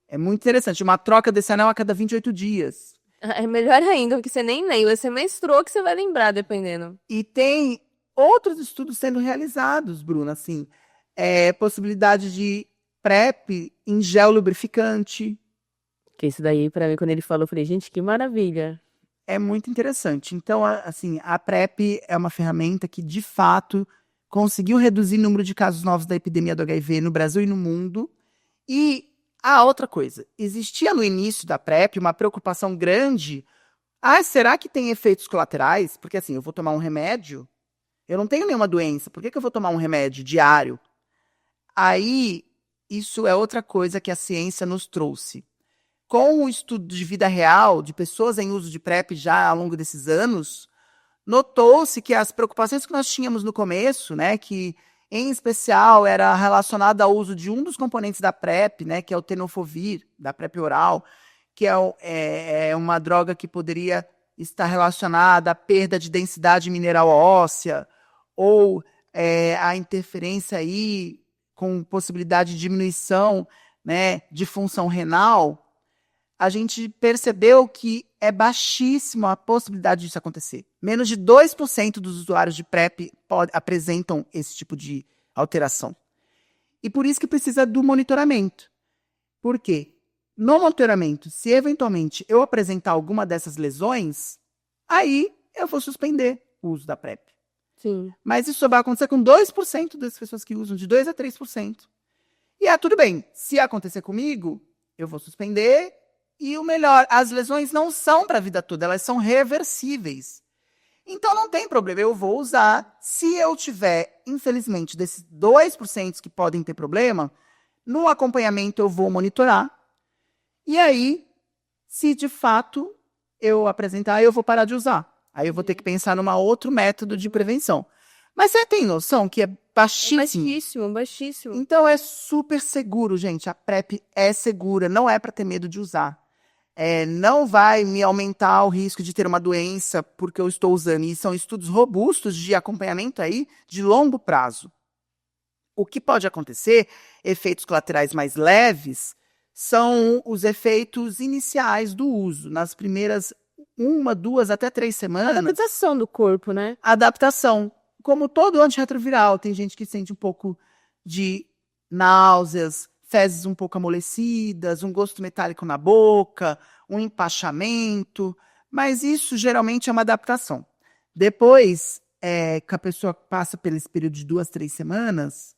É muito interessante. Uma troca desse anel a cada 28 dias. É melhor ainda, porque você nem lembra. Você menstruou que você vai lembrar, dependendo. E tem outros estudos sendo realizados, Bruna, assim. Possibilidade de PrEP em gel lubrificante. Que isso daí, pra mim, quando ele falou, eu falei, gente, que maravilha. É muito interessante. Então, assim, a PrEP é uma ferramenta que, de fato, conseguiu reduzir o número de casos novos da epidemia do HIV no Brasil e no mundo. E outra coisa, existia no início da PrEP uma preocupação grande. Será que tem efeitos colaterais? Porque assim, eu vou tomar um remédio, eu não tenho nenhuma doença, por que eu vou tomar um remédio diário? Aí, isso é outra coisa que a ciência nos trouxe. Com o estudo de vida real, de pessoas em uso de PrEP já ao longo desses anos, notou-se que as preocupações que nós tínhamos no começo, né, que em especial era relacionada ao uso de um dos componentes da PrEP, né, que é o tenofovir, da PrEP oral, que é uma droga que poderia estar relacionada à perda de densidade mineral óssea, ou a interferência aí com possibilidade de diminuição, né, de função renal. A gente percebeu que é baixíssima a possibilidade disso acontecer. Menos de 2% dos usuários de PrEP apresentam esse tipo de alteração. E por isso que precisa do monitoramento. Por quê? No monitoramento, se eventualmente eu apresentar alguma dessas lesões, aí eu vou suspender o uso da PrEP. Sim. Mas isso vai acontecer com 2% das pessoas que usam, de 2% a 3%. E tudo bem, se acontecer comigo, eu vou suspender. E o melhor, as lesões não são para a vida toda, elas são reversíveis. Então não tem problema, eu vou usar. Se eu tiver, infelizmente, desses 2% que podem ter problema, no acompanhamento eu vou monitorar. E aí, se de fato eu apresentar, eu vou parar de usar. Aí eu vou ter que pensar num outro método de prevenção. Mas você tem noção que baixíssimo. Baixíssimo, baixíssimo. Então é super seguro, gente. A PrEP é segura, não é para ter medo de usar. Não vai me aumentar o risco de ter uma doença porque eu estou usando. E são estudos robustos de acompanhamento aí de longo prazo. O que pode acontecer, efeitos colaterais mais leves, são os efeitos iniciais do uso. Nas primeiras 1, 2, até 3 semanas. Adaptação do corpo, né? Adaptação. Como todo antirretroviral, tem gente que sente um pouco de náuseas, fezes um pouco amolecidas, um gosto metálico na boca, um empachamento, mas isso geralmente é uma adaptação. Depois que a pessoa passa por esse período de 2, 3 semanas,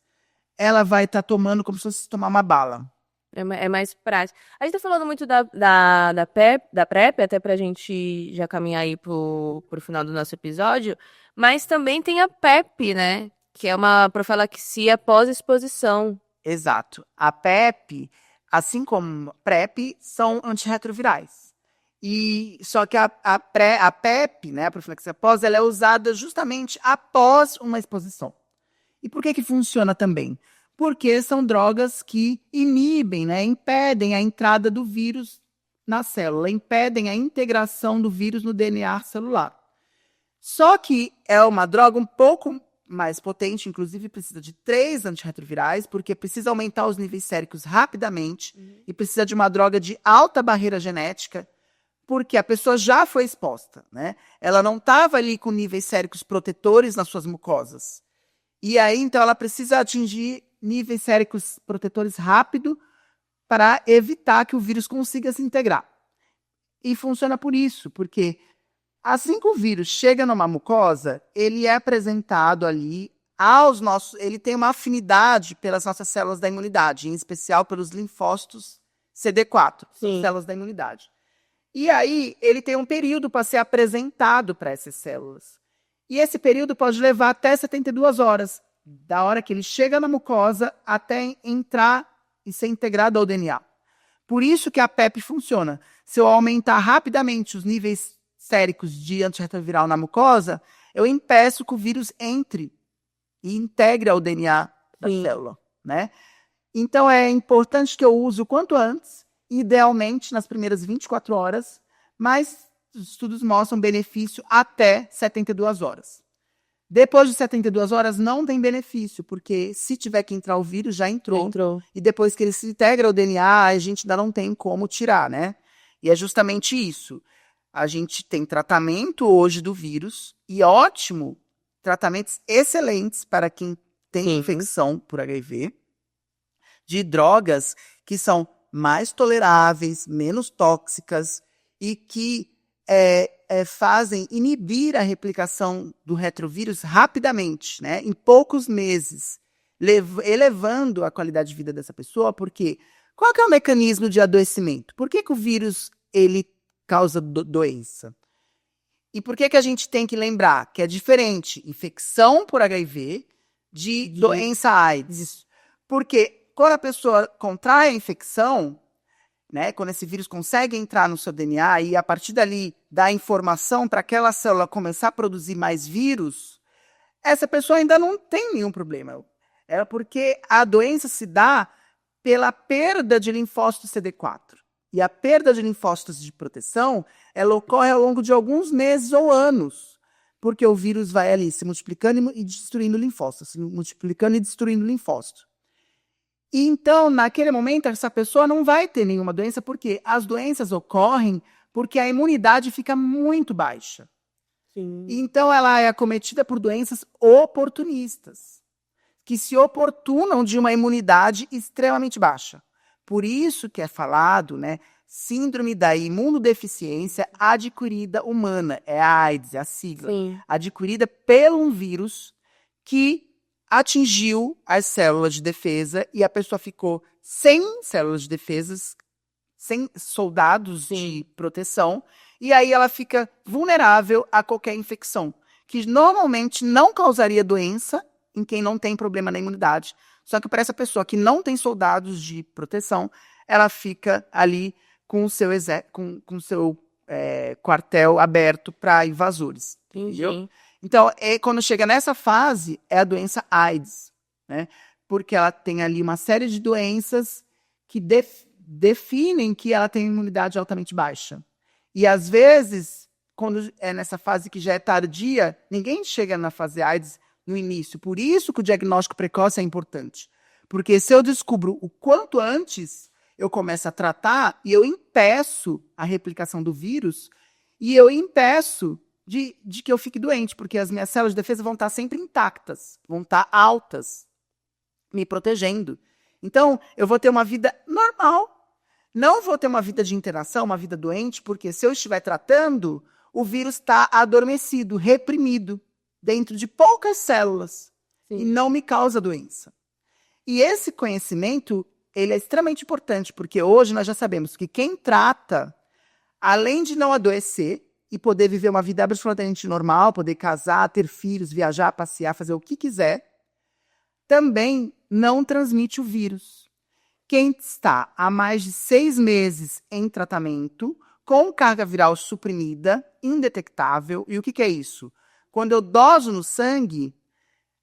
ela vai estar tomando como se fosse tomar uma bala. É mais prático. A gente tá falando muito da PrEP, até pra gente já caminhar aí pro final do nosso episódio, mas também tem a PEP, né? Que é uma profilaxia pós-exposição. Exato. A PEP, assim como a PrEP, são antirretrovirais. Só que a PEP, né, a profilaxia pós, ela é usada justamente após uma exposição. E por que funciona também? Porque são drogas que inibem, né, impedem a entrada do vírus na célula, impedem a integração do vírus no DNA celular. Só que é uma droga um pouco mais potente, inclusive precisa de 3 antirretrovirais, porque precisa aumentar os níveis séricos rapidamente e precisa de uma droga de alta barreira genética, porque a pessoa já foi exposta, né? Ela não estava ali com níveis séricos protetores nas suas mucosas. E aí, então, ela precisa atingir níveis séricos protetores rápido para evitar que o vírus consiga se integrar. E funciona por isso, porque assim que o vírus chega numa mucosa, ele é apresentado ali ele tem uma afinidade pelas nossas células da imunidade, em especial pelos linfócitos CD4, células da imunidade. E aí, ele tem um período para ser apresentado para essas células. E esse período pode levar até 72 horas, da hora que ele chega na mucosa até entrar e ser integrado ao DNA. Por isso que a PEP funciona. Se eu aumentar rapidamente os níveis séricos de antirretroviral na mucosa, eu impeço que o vírus entre e integre ao DNA da célula, né? Então é importante que eu use o quanto antes, idealmente nas primeiras 24 horas, mas os estudos mostram benefício até 72 horas. Depois de 72 horas não tem benefício, porque se tiver que entrar o vírus, já entrou. E depois que ele se integra ao DNA, a gente ainda não tem como tirar, né? E é justamente isso. A gente tem tratamento hoje do vírus, e ótimo, tratamentos excelentes para quem tem infecção por HIV, de drogas que são mais toleráveis, menos tóxicas e que fazem inibir a replicação do retrovírus rapidamente, né? Em poucos meses, elevando a qualidade de vida dessa pessoa, porque qual que é o mecanismo de adoecimento? Por que o vírus ele causa doença? E por que a gente tem que lembrar que é diferente infecção por HIV de doença AIDS? Porque quando a pessoa contrai a infecção, né, quando esse vírus consegue entrar no seu DNA e a partir dali dá informação para aquela célula começar a produzir mais vírus, essa pessoa ainda não tem nenhum problema. É porque a doença se dá pela perda de linfócitos CD4. E a perda de linfócitos de proteção, ela ocorre ao longo de alguns meses ou anos, porque o vírus vai ali se multiplicando e destruindo linfócitos, se multiplicando e destruindo linfócitos. E então, naquele momento, essa pessoa não vai ter nenhuma doença, porque as doenças ocorrem porque a imunidade fica muito baixa. Então, ela é acometida por doenças oportunistas, que se oportunam de uma imunidade extremamente baixa. Por isso que é falado, né, síndrome da imunodeficiência adquirida humana, é a AIDS, é a sigla, adquirida pelo um vírus que atingiu as células de defesa e a pessoa ficou sem células de defesa, sem soldados de proteção, e aí ela fica vulnerável a qualquer infecção, que normalmente não causaria doença em quem não tem problema na imunidade. Só que para essa pessoa que não tem soldados de proteção, ela fica ali com o seu quartel aberto para invasores. Entendeu? Então, quando chega nessa fase, é a doença AIDS, né? Porque ela tem ali uma série de doenças que definem que ela tem imunidade altamente baixa. E, às vezes, quando é nessa fase que já é tardia, ninguém chega na fase AIDS no início. Por isso que o diagnóstico precoce é importante. Porque se eu descubro o quanto antes, eu começo a tratar e eu impeço a replicação do vírus e eu impeço de que eu fique doente, porque as minhas células de defesa vão estar sempre intactas, vão estar altas, me protegendo. Então, eu vou ter uma vida normal. Não vou ter uma vida de internação, uma vida doente, porque se eu estiver tratando, o vírus está adormecido, reprimido, dentro de poucas células. Sim. E não me causa doença. E esse conhecimento, ele é extremamente importante, porque hoje nós já sabemos que quem trata, além de não adoecer e poder viver uma vida absolutamente normal, poder casar, ter filhos, viajar, passear, fazer o que quiser, também não transmite o vírus. Quem está há mais de 6 meses em tratamento, com carga viral suprimida, indetectável, e o que é isso? Quando eu doso no sangue,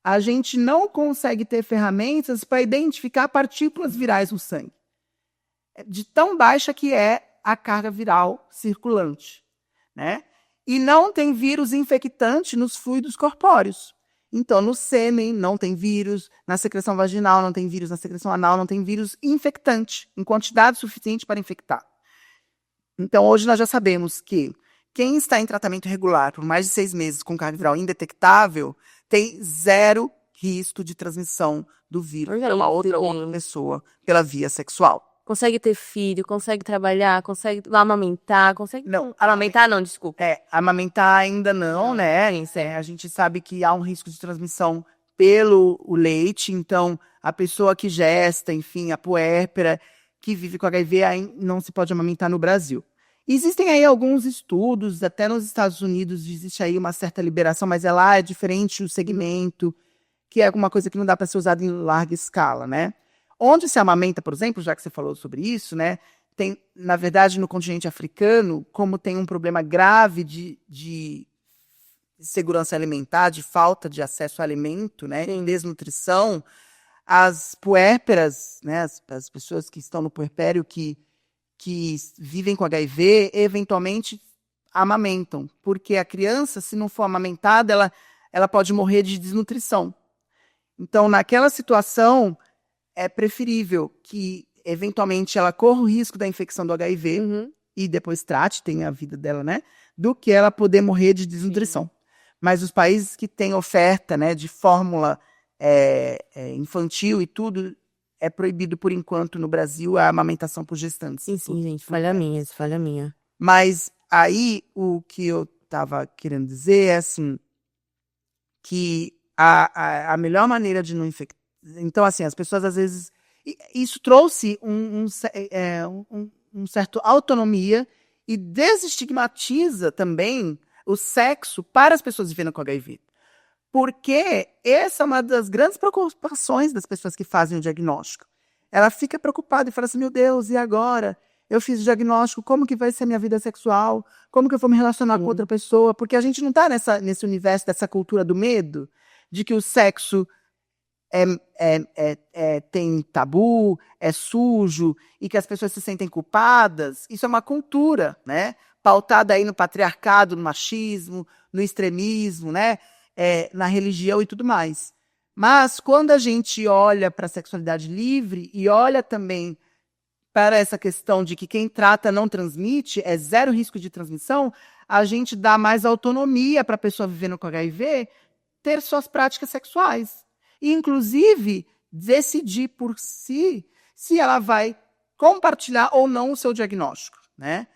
a gente não consegue ter ferramentas para identificar partículas virais no sangue. De tão baixa que é a carga viral circulante, né? E não tem vírus infectante nos fluidos corpóreos. Então, no sêmen não tem vírus, na secreção vaginal não tem vírus, na secreção anal não tem vírus infectante, em quantidade suficiente para infectar. Então, hoje nós já sabemos que quem está em tratamento regular por mais de 6 meses com carga viral indetectável tem 0 risco de transmissão do vírus para uma outra pessoa pela via sexual. Consegue ter filho, consegue trabalhar, consegue amamentar, consegue... Não, amamentar não, desculpa. Amamentar ainda não, né? A gente sabe que há um risco de transmissão pelo leite, então a pessoa que gesta, enfim, a puérpera, que vive com HIV, não se pode amamentar no Brasil. Existem aí alguns estudos, até nos Estados Unidos existe aí uma certa liberação, mas lá é diferente o segmento, que é alguma coisa que não dá para ser usada em larga escala, né? Onde se amamenta, por exemplo, já que você falou sobre isso, né? Tem, na verdade, no continente africano, como tem um problema grave de segurança alimentar, de falta de acesso a alimento, né? Em desnutrição, as puérperas, né? As pessoas que estão no puerpério, que vivem com HIV, eventualmente amamentam, porque a criança, se não for amamentada, ela pode morrer de desnutrição. Então, naquela situação, é preferível que, eventualmente, ela corra o risco da infecção do HIV e depois trate, tenha a vida dela, né? Do que ela poder morrer de desnutrição. Sim. Mas os países que têm oferta, né, de fórmula infantil e tudo, é proibido, por enquanto, no Brasil, a amamentação por gestantes. Sim, gente, falha minha. Mas aí, o que eu estava querendo dizer é, assim, que a melhor maneira de não infectar... Então, assim, as pessoas, às vezes... Isso trouxe um certo autonomia e desestigmatiza também o sexo para as pessoas vivendo com HIV. Porque essa é uma das grandes preocupações das pessoas que fazem o diagnóstico. Ela fica preocupada e fala assim, meu Deus, e agora? Eu fiz o diagnóstico, como que vai ser a minha vida sexual? Como que eu vou me relacionar com outra pessoa? Porque a gente não está nesse universo dessa cultura do medo, de que o sexo tem tabu, é sujo, e que as pessoas se sentem culpadas. Isso é uma cultura, né? Pautada aí no patriarcado, no machismo, no extremismo, né? Na religião e tudo mais. Mas quando a gente olha para a sexualidade livre e olha também para essa questão de que quem trata não transmite, é 0 risco de transmissão, a gente dá mais autonomia para a pessoa vivendo com HIV ter suas práticas sexuais. E, inclusive, decidir por si se ela vai compartilhar ou não o seu diagnóstico, né?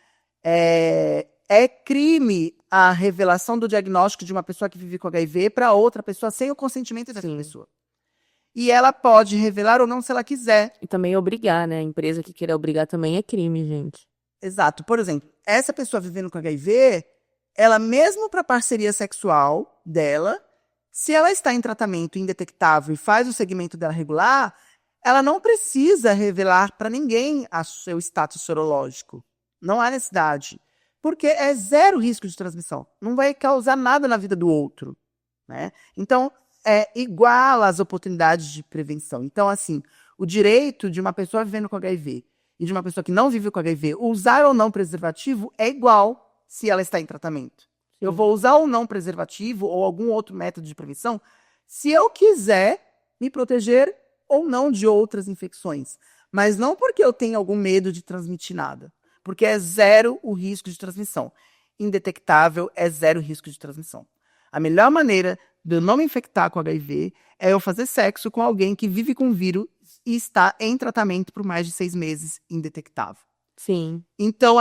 É crime a revelação do diagnóstico de uma pessoa que vive com HIV para outra pessoa sem o consentimento dessa pessoa. E ela pode revelar ou não se ela quiser. E também obrigar, né? A empresa que queira obrigar também é crime, gente. Exato. Por exemplo, essa pessoa vivendo com HIV, ela mesmo para parceria sexual dela, se ela está em tratamento indetectável e faz o segmento dela regular, ela não precisa revelar para ninguém o seu status sorológico. Não há necessidade. Porque é 0 risco de transmissão. Não vai causar nada na vida do outro. né? Então, iguala as oportunidades de prevenção. Então, assim, o direito de uma pessoa vivendo com HIV e de uma pessoa que não vive com HIV usar ou não preservativo é igual se ela está em tratamento. Eu vou usar ou não preservativo ou algum outro método de prevenção se eu quiser me proteger ou não de outras infecções. Mas não porque eu tenho algum medo de transmitir nada. Porque é zero o risco de transmissão. Indetectável é zero o risco de transmissão. A melhor maneira de eu não me infectar com HIV é eu fazer sexo com alguém que vive com vírus e está em tratamento por mais de 6 meses, indetectável. Sim. Então,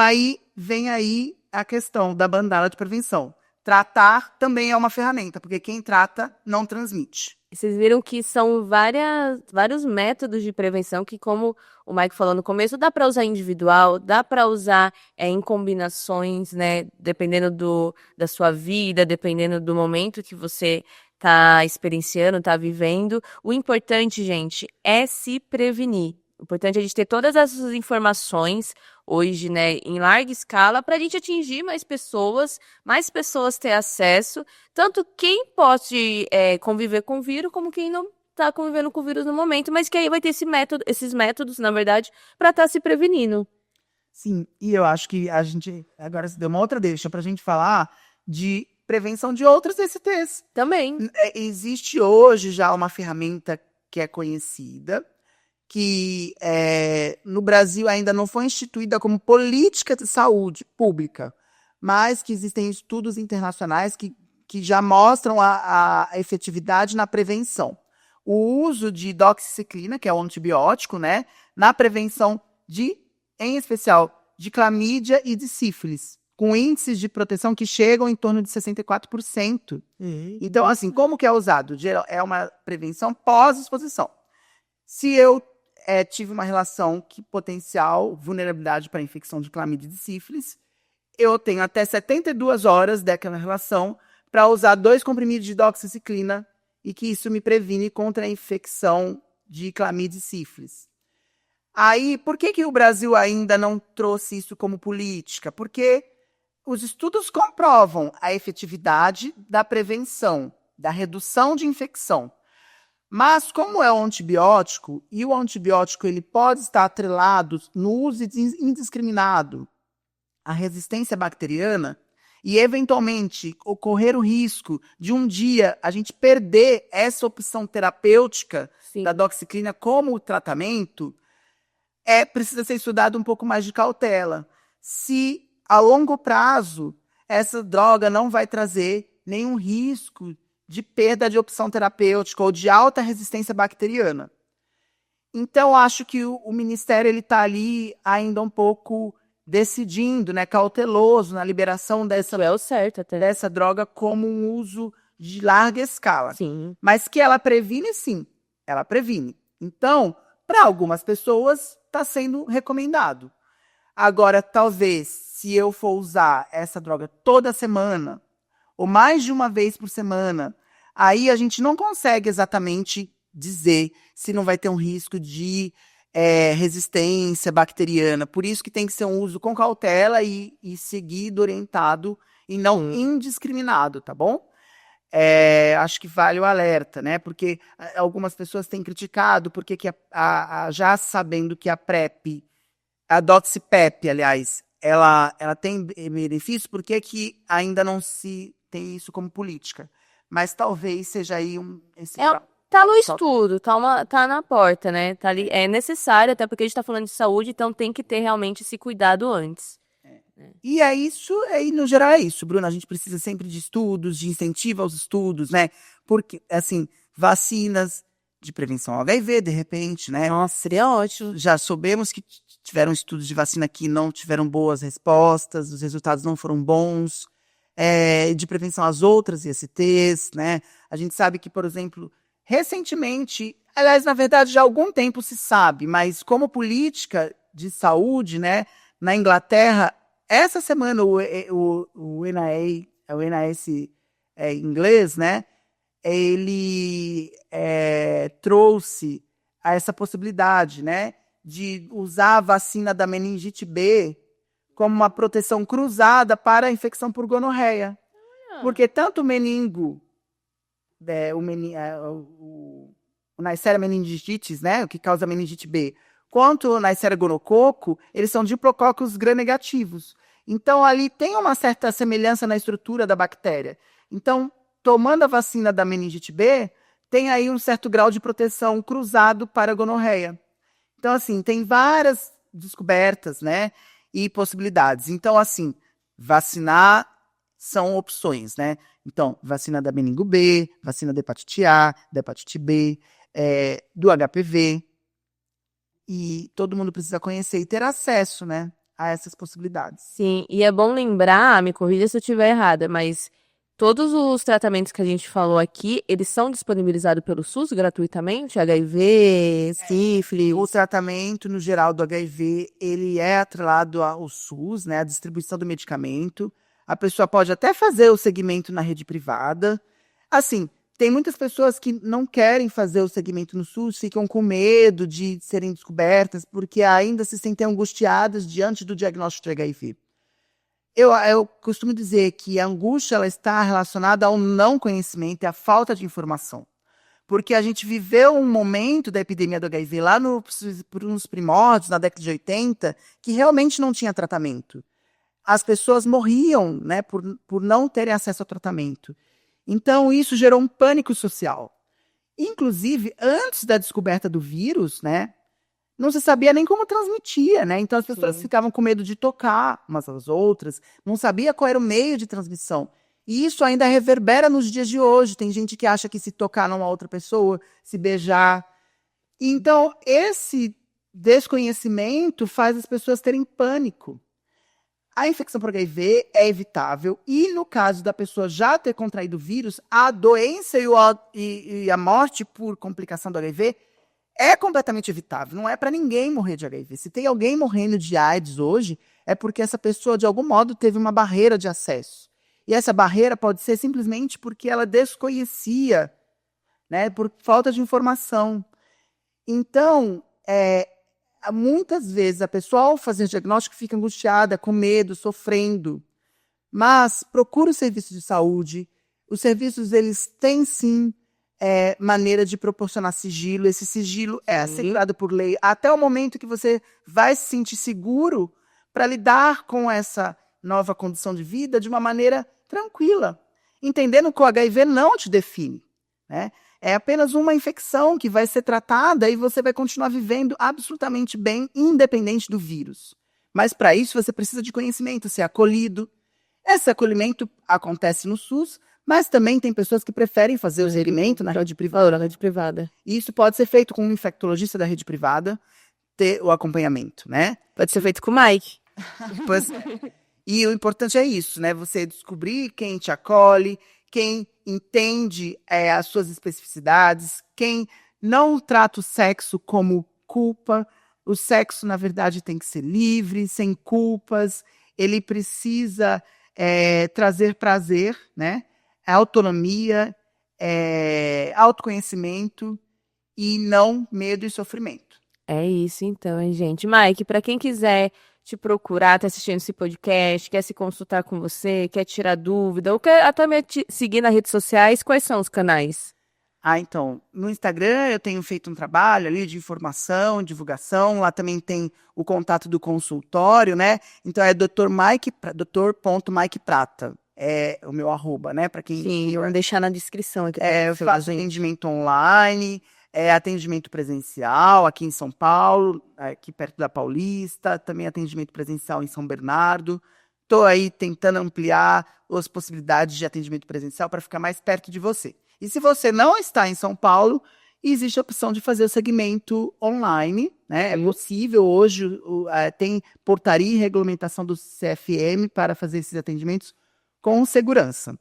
vem aí a questão da bengala de prevenção. Tratar também é uma ferramenta, porque quem trata não transmite. Vocês viram que são vários métodos de prevenção que, como o Mike falou no começo, dá para usar individual, dá para usar em combinações, né? Dependendo da sua vida, dependendo do momento que você está experienciando, está vivendo. O importante, gente, é se prevenir. O importante é a gente ter todas essas informações hoje, né, em larga escala, para a gente atingir mais pessoas ter acesso, tanto quem pode conviver com o vírus, como quem não está convivendo com o vírus no momento, mas que aí vai ter esses métodos, na verdade, para estar se prevenindo. Sim, e eu acho que a gente agora se deu uma outra deixa para a gente falar de prevenção de outras DSTs. Também. Existe hoje já uma ferramenta que é conhecida, que no Brasil ainda não foi instituída como política de saúde pública, mas que existem estudos internacionais que já mostram a efetividade na prevenção. O uso de doxiciclina, que é um antibiótico, né, na prevenção em especial, de clamídia e de sífilis, com índices de proteção que chegam em torno de 64%. Então, assim, como que é usado? É uma prevenção pós-exposição. Se eu tive uma relação que potencial vulnerabilidade para infecção de clamídia e de sífilis, eu tenho até 72 horas daquela relação para usar 2 comprimidos de doxiciclina e que isso me previne contra a infecção de clamídia e sífilis. Aí, por que o Brasil ainda não trouxe isso como política? Porque os estudos comprovam a efetividade da prevenção, da redução de infecção. Mas, como é um antibiótico, e o antibiótico ele pode estar atrelado no uso indiscriminado à resistência bacteriana, e, eventualmente, ocorrer o risco de um dia a gente perder essa opção terapêutica da doxiciclina como tratamento, precisa ser estudado um pouco mais de cautela. Se, a longo prazo, essa droga não vai trazer nenhum risco de perda de opção terapêutica ou de alta resistência bacteriana. Então, acho que o Ministério está ali ainda um pouco decidindo, né, cauteloso na liberação dessa droga como um uso de larga escala. Sim. Mas que ela previne, sim. Ela previne. Então, para algumas pessoas, está sendo recomendado. Agora, talvez, se eu for usar essa droga toda semana, ou mais de uma vez por semana, aí a gente não consegue exatamente dizer se não vai ter um risco de resistência bacteriana. Por isso que tem que ser um uso com cautela e seguido, orientado, e não indiscriminado, tá bom? Acho que vale o alerta, né? Porque algumas pessoas têm criticado, porque já sabendo que a PrEP, a doxipep, aliás, ela tem benefício, por que ainda não se tem isso como política? Mas talvez seja aí tá no estudo, tá na porta, né? Tá ali, é necessário, até porque a gente tá falando de saúde, então tem que ter realmente esse cuidado antes. E é isso, no geral é isso, Bruna. A gente precisa sempre de estudos, de incentivo aos estudos, né? Porque, assim, vacinas de prevenção ao HIV, de repente, né? Nossa, seria ótimo. Já soubemos que tiveram estudos de vacina que não tiveram boas respostas, os resultados não foram bons. De prevenção às outras ISTs, né? A gente sabe que, por exemplo, recentemente, aliás, na verdade, já há algum tempo se sabe, mas como política de saúde, né? Na Inglaterra, essa semana o NIS inglês, né? Ele trouxe essa possibilidade, né? De usar a vacina da meningite B como uma proteção cruzada para a infecção por gonorreia. Porque tanto o meningo o Neisseria meningitis, né, o que causa meningite B, quanto o Neisseria gonococo, eles são diplococos gram-negativos. Então, ali tem uma certa semelhança na estrutura da bactéria. Então, tomando a vacina da meningite B, tem aí um certo grau de proteção cruzado para a gonorreia. Então, assim, tem várias descobertas, né, e possibilidades. Então, assim, vacinar são opções, né? Então, vacina da meningo B, vacina da hepatite A, da hepatite B, do HPV. E todo mundo precisa conhecer e ter acesso, né, a essas possibilidades. Sim, e é bom lembrar, me corrija se eu estiver errada, mas todos os tratamentos que a gente falou aqui, eles são disponibilizados pelo SUS gratuitamente? HIV, sífilis? O tratamento, no geral, do HIV, ele é atrelado ao SUS, né, a distribuição do medicamento. A pessoa pode até fazer o segmento na rede privada. Assim, tem muitas pessoas que não querem fazer o segmento no SUS, ficam com medo de serem descobertas, porque ainda se sentem angustiadas diante do diagnóstico de HIV. Eu costumo dizer que a angústia ela está relacionada ao não conhecimento e à falta de informação. Porque a gente viveu um momento da epidemia do HIV lá nos primórdios, na década de 80, que realmente não tinha tratamento. As pessoas morriam, né, por não terem acesso ao tratamento. Então, isso gerou um pânico social. Inclusive, antes da descoberta do vírus, né, não se sabia nem como transmitia, né? Então, as pessoas ficavam com medo de tocar umas às outras, não sabia qual era o meio de transmissão. E isso ainda reverbera nos dias de hoje. Tem gente que acha que se tocar numa outra pessoa, se beijar. Então, esse desconhecimento faz as pessoas terem pânico. A infecção por HIV é evitável e, no caso da pessoa já ter contraído o vírus, a doença e a morte por complicação do HIV é completamente evitável. Não é para ninguém morrer de HIV. Se tem alguém morrendo de AIDS hoje, é porque essa pessoa, de algum modo, teve uma barreira de acesso. E essa barreira pode ser simplesmente porque ela desconhecia, né, por falta de informação. Então, muitas vezes a pessoa, ao fazer o diagnóstico, fica angustiada, com medo, sofrendo. Mas procura o serviço de saúde. Os serviços, eles têm, sim, maneira de proporcionar sigilo. Esse sigilo é assegurado por lei até o momento que você vai se sentir seguro para lidar com essa nova condição de vida de uma maneira tranquila, entendendo que o HIV não te define, né? É apenas uma infecção que vai ser tratada e você vai continuar vivendo absolutamente bem, independente do vírus. Mas para isso você precisa de conhecimento, ser acolhido. Esse acolhimento acontece no SUS, mas também tem pessoas que preferem fazer o segmento na rede privada. E isso pode ser feito com um infectologista da rede privada, ter o acompanhamento, né? Pode ser feito com o Mike. Pois, e o importante é isso, né? Você descobrir quem te acolhe, quem entende as suas especificidades, quem não trata o sexo como culpa. O sexo, na verdade, tem que ser livre, sem culpas. Ele precisa trazer prazer, né? Autonomia, autoconhecimento e não medo e sofrimento. É isso então, hein, gente. Mike, para quem quiser te procurar, tá assistindo esse podcast, quer se consultar com você, quer tirar dúvida, ou quer até me seguir nas redes sociais, quais são os canais? Então, no Instagram eu tenho feito um trabalho ali de informação, divulgação, lá também tem o contato do consultório, né? Então é dr.mike.prata. É o meu @, né? Para quem... Sim, eu vou deixar na descrição aqui. Eu faço atendimento online, atendimento presencial aqui em São Paulo, aqui perto da Paulista, também atendimento presencial em São Bernardo. Estou aí tentando ampliar as possibilidades de atendimento presencial para ficar mais perto de você. E se você não está em São Paulo, existe a opção de fazer o segmento online, né? É possível hoje, tem portaria e regulamentação do CFM para fazer esses atendimentos com segurança.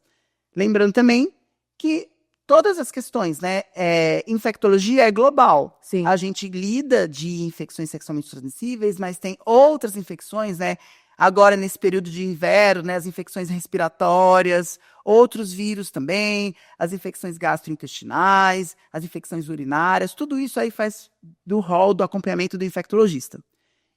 Lembrando também que todas as questões, né? Infectologia é global. Sim. A gente lida de infecções sexualmente transmissíveis, mas tem outras infecções, né? Agora, nesse período de inverno, né, as infecções respiratórias, outros vírus também, as infecções gastrointestinais, as infecções urinárias, tudo isso aí faz do rol do acompanhamento do infectologista.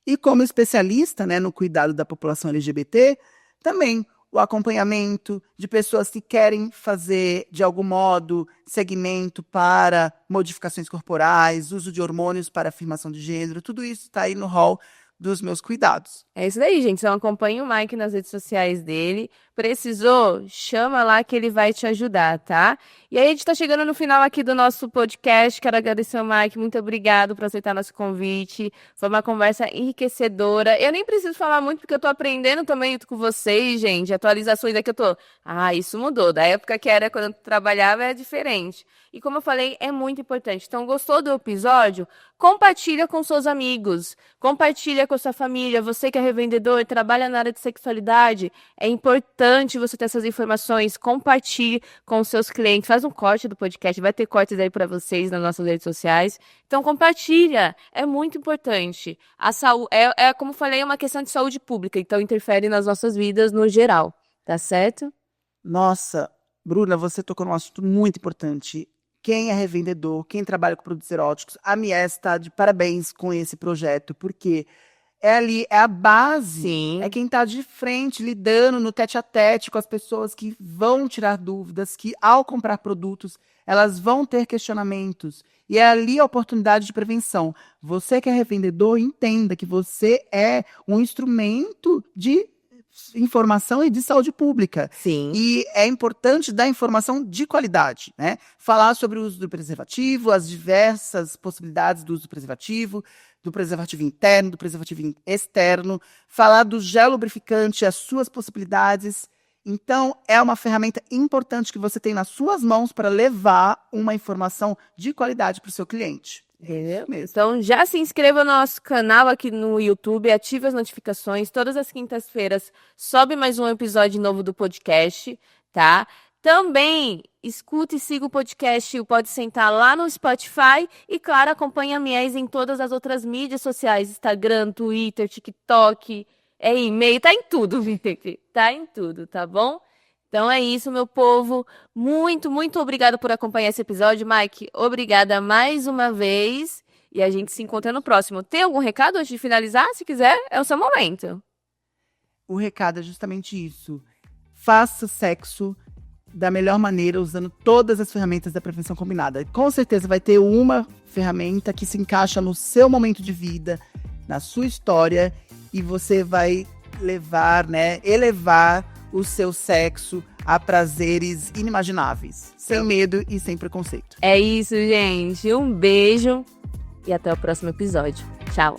E como especialista, né, no cuidado da população LGBT, também o acompanhamento de pessoas que querem fazer, de algum modo, segmento para modificações corporais, uso de hormônios para afirmação de gênero, tudo isso está aí no hall dos meus cuidados. É isso daí, gente. Então acompanhe o Mike nas redes sociais dele. Precisou? Chama lá que ele vai te ajudar, tá? E aí a gente tá chegando no final aqui do nosso podcast. Quero agradecer ao Mike. Muito obrigado por aceitar nosso convite. Foi uma conversa enriquecedora. Eu nem preciso falar muito porque eu tô aprendendo também com vocês, gente. Atualizações aqui eu tô... isso mudou. Da época que era quando eu trabalhava é diferente. E como eu falei, é muito importante. Então, gostou do episódio? Compartilha com seus amigos. Compartilha com sua família. Você que é revendedor, trabalha na área de sexualidade, é importante você ter essas informações. Compartilhe com os seus clientes. Faz um corte do podcast. Vai ter cortes aí para vocês nas nossas redes sociais. Então, compartilha. É muito importante. A saúde, como eu falei, é uma questão de saúde pública. Então, interfere nas nossas vidas no geral. Tá certo? Nossa, Bruna, você tocou num assunto muito importante. Quem é revendedor, quem trabalha com produtos eróticos, a Mies está de parabéns com esse projeto, porque é a base, Sim. É quem está de frente, lidando no tete-a-tete com as pessoas que vão tirar dúvidas, que ao comprar produtos, elas vão ter questionamentos. E é ali a oportunidade de prevenção. Você que é revendedor, entenda que você é um instrumento de informação e de saúde pública. Sim. E é importante dar informação de qualidade, né? Falar sobre o uso do preservativo, as diversas possibilidades do uso do preservativo interno, do preservativo externo, falar do gel lubrificante, as suas possibilidades. Então, é uma ferramenta importante que você tem nas suas mãos para levar uma informação de qualidade para o seu cliente. Entendeu? Então já se inscreva no nosso canal aqui no YouTube, ative as notificações. Todas as quintas-feiras sobe mais um episódio novo do podcast, tá? Também escute e siga o podcast, Pode Sentar lá no Spotify. E claro, acompanhe a Mies em todas as outras mídias sociais, Instagram, Twitter, TikTok, e-mail, tá em tudo, gente. Tá em tudo, tá bom? Então é isso, meu povo. Muito, muito obrigada por acompanhar esse episódio. Mike, obrigada mais uma vez. E a gente se encontra no próximo. Tem algum recado antes de finalizar? Se quiser, é o seu momento. O recado é justamente isso. Faça sexo da melhor maneira, usando todas as ferramentas da prevenção combinada. Com certeza vai ter uma ferramenta que se encaixa no seu momento de vida, na sua história, e você vai elevar o seu sexo a prazeres inimagináveis, sem medo e sem preconceito. É isso, gente. Um beijo e até o próximo episódio. Tchau.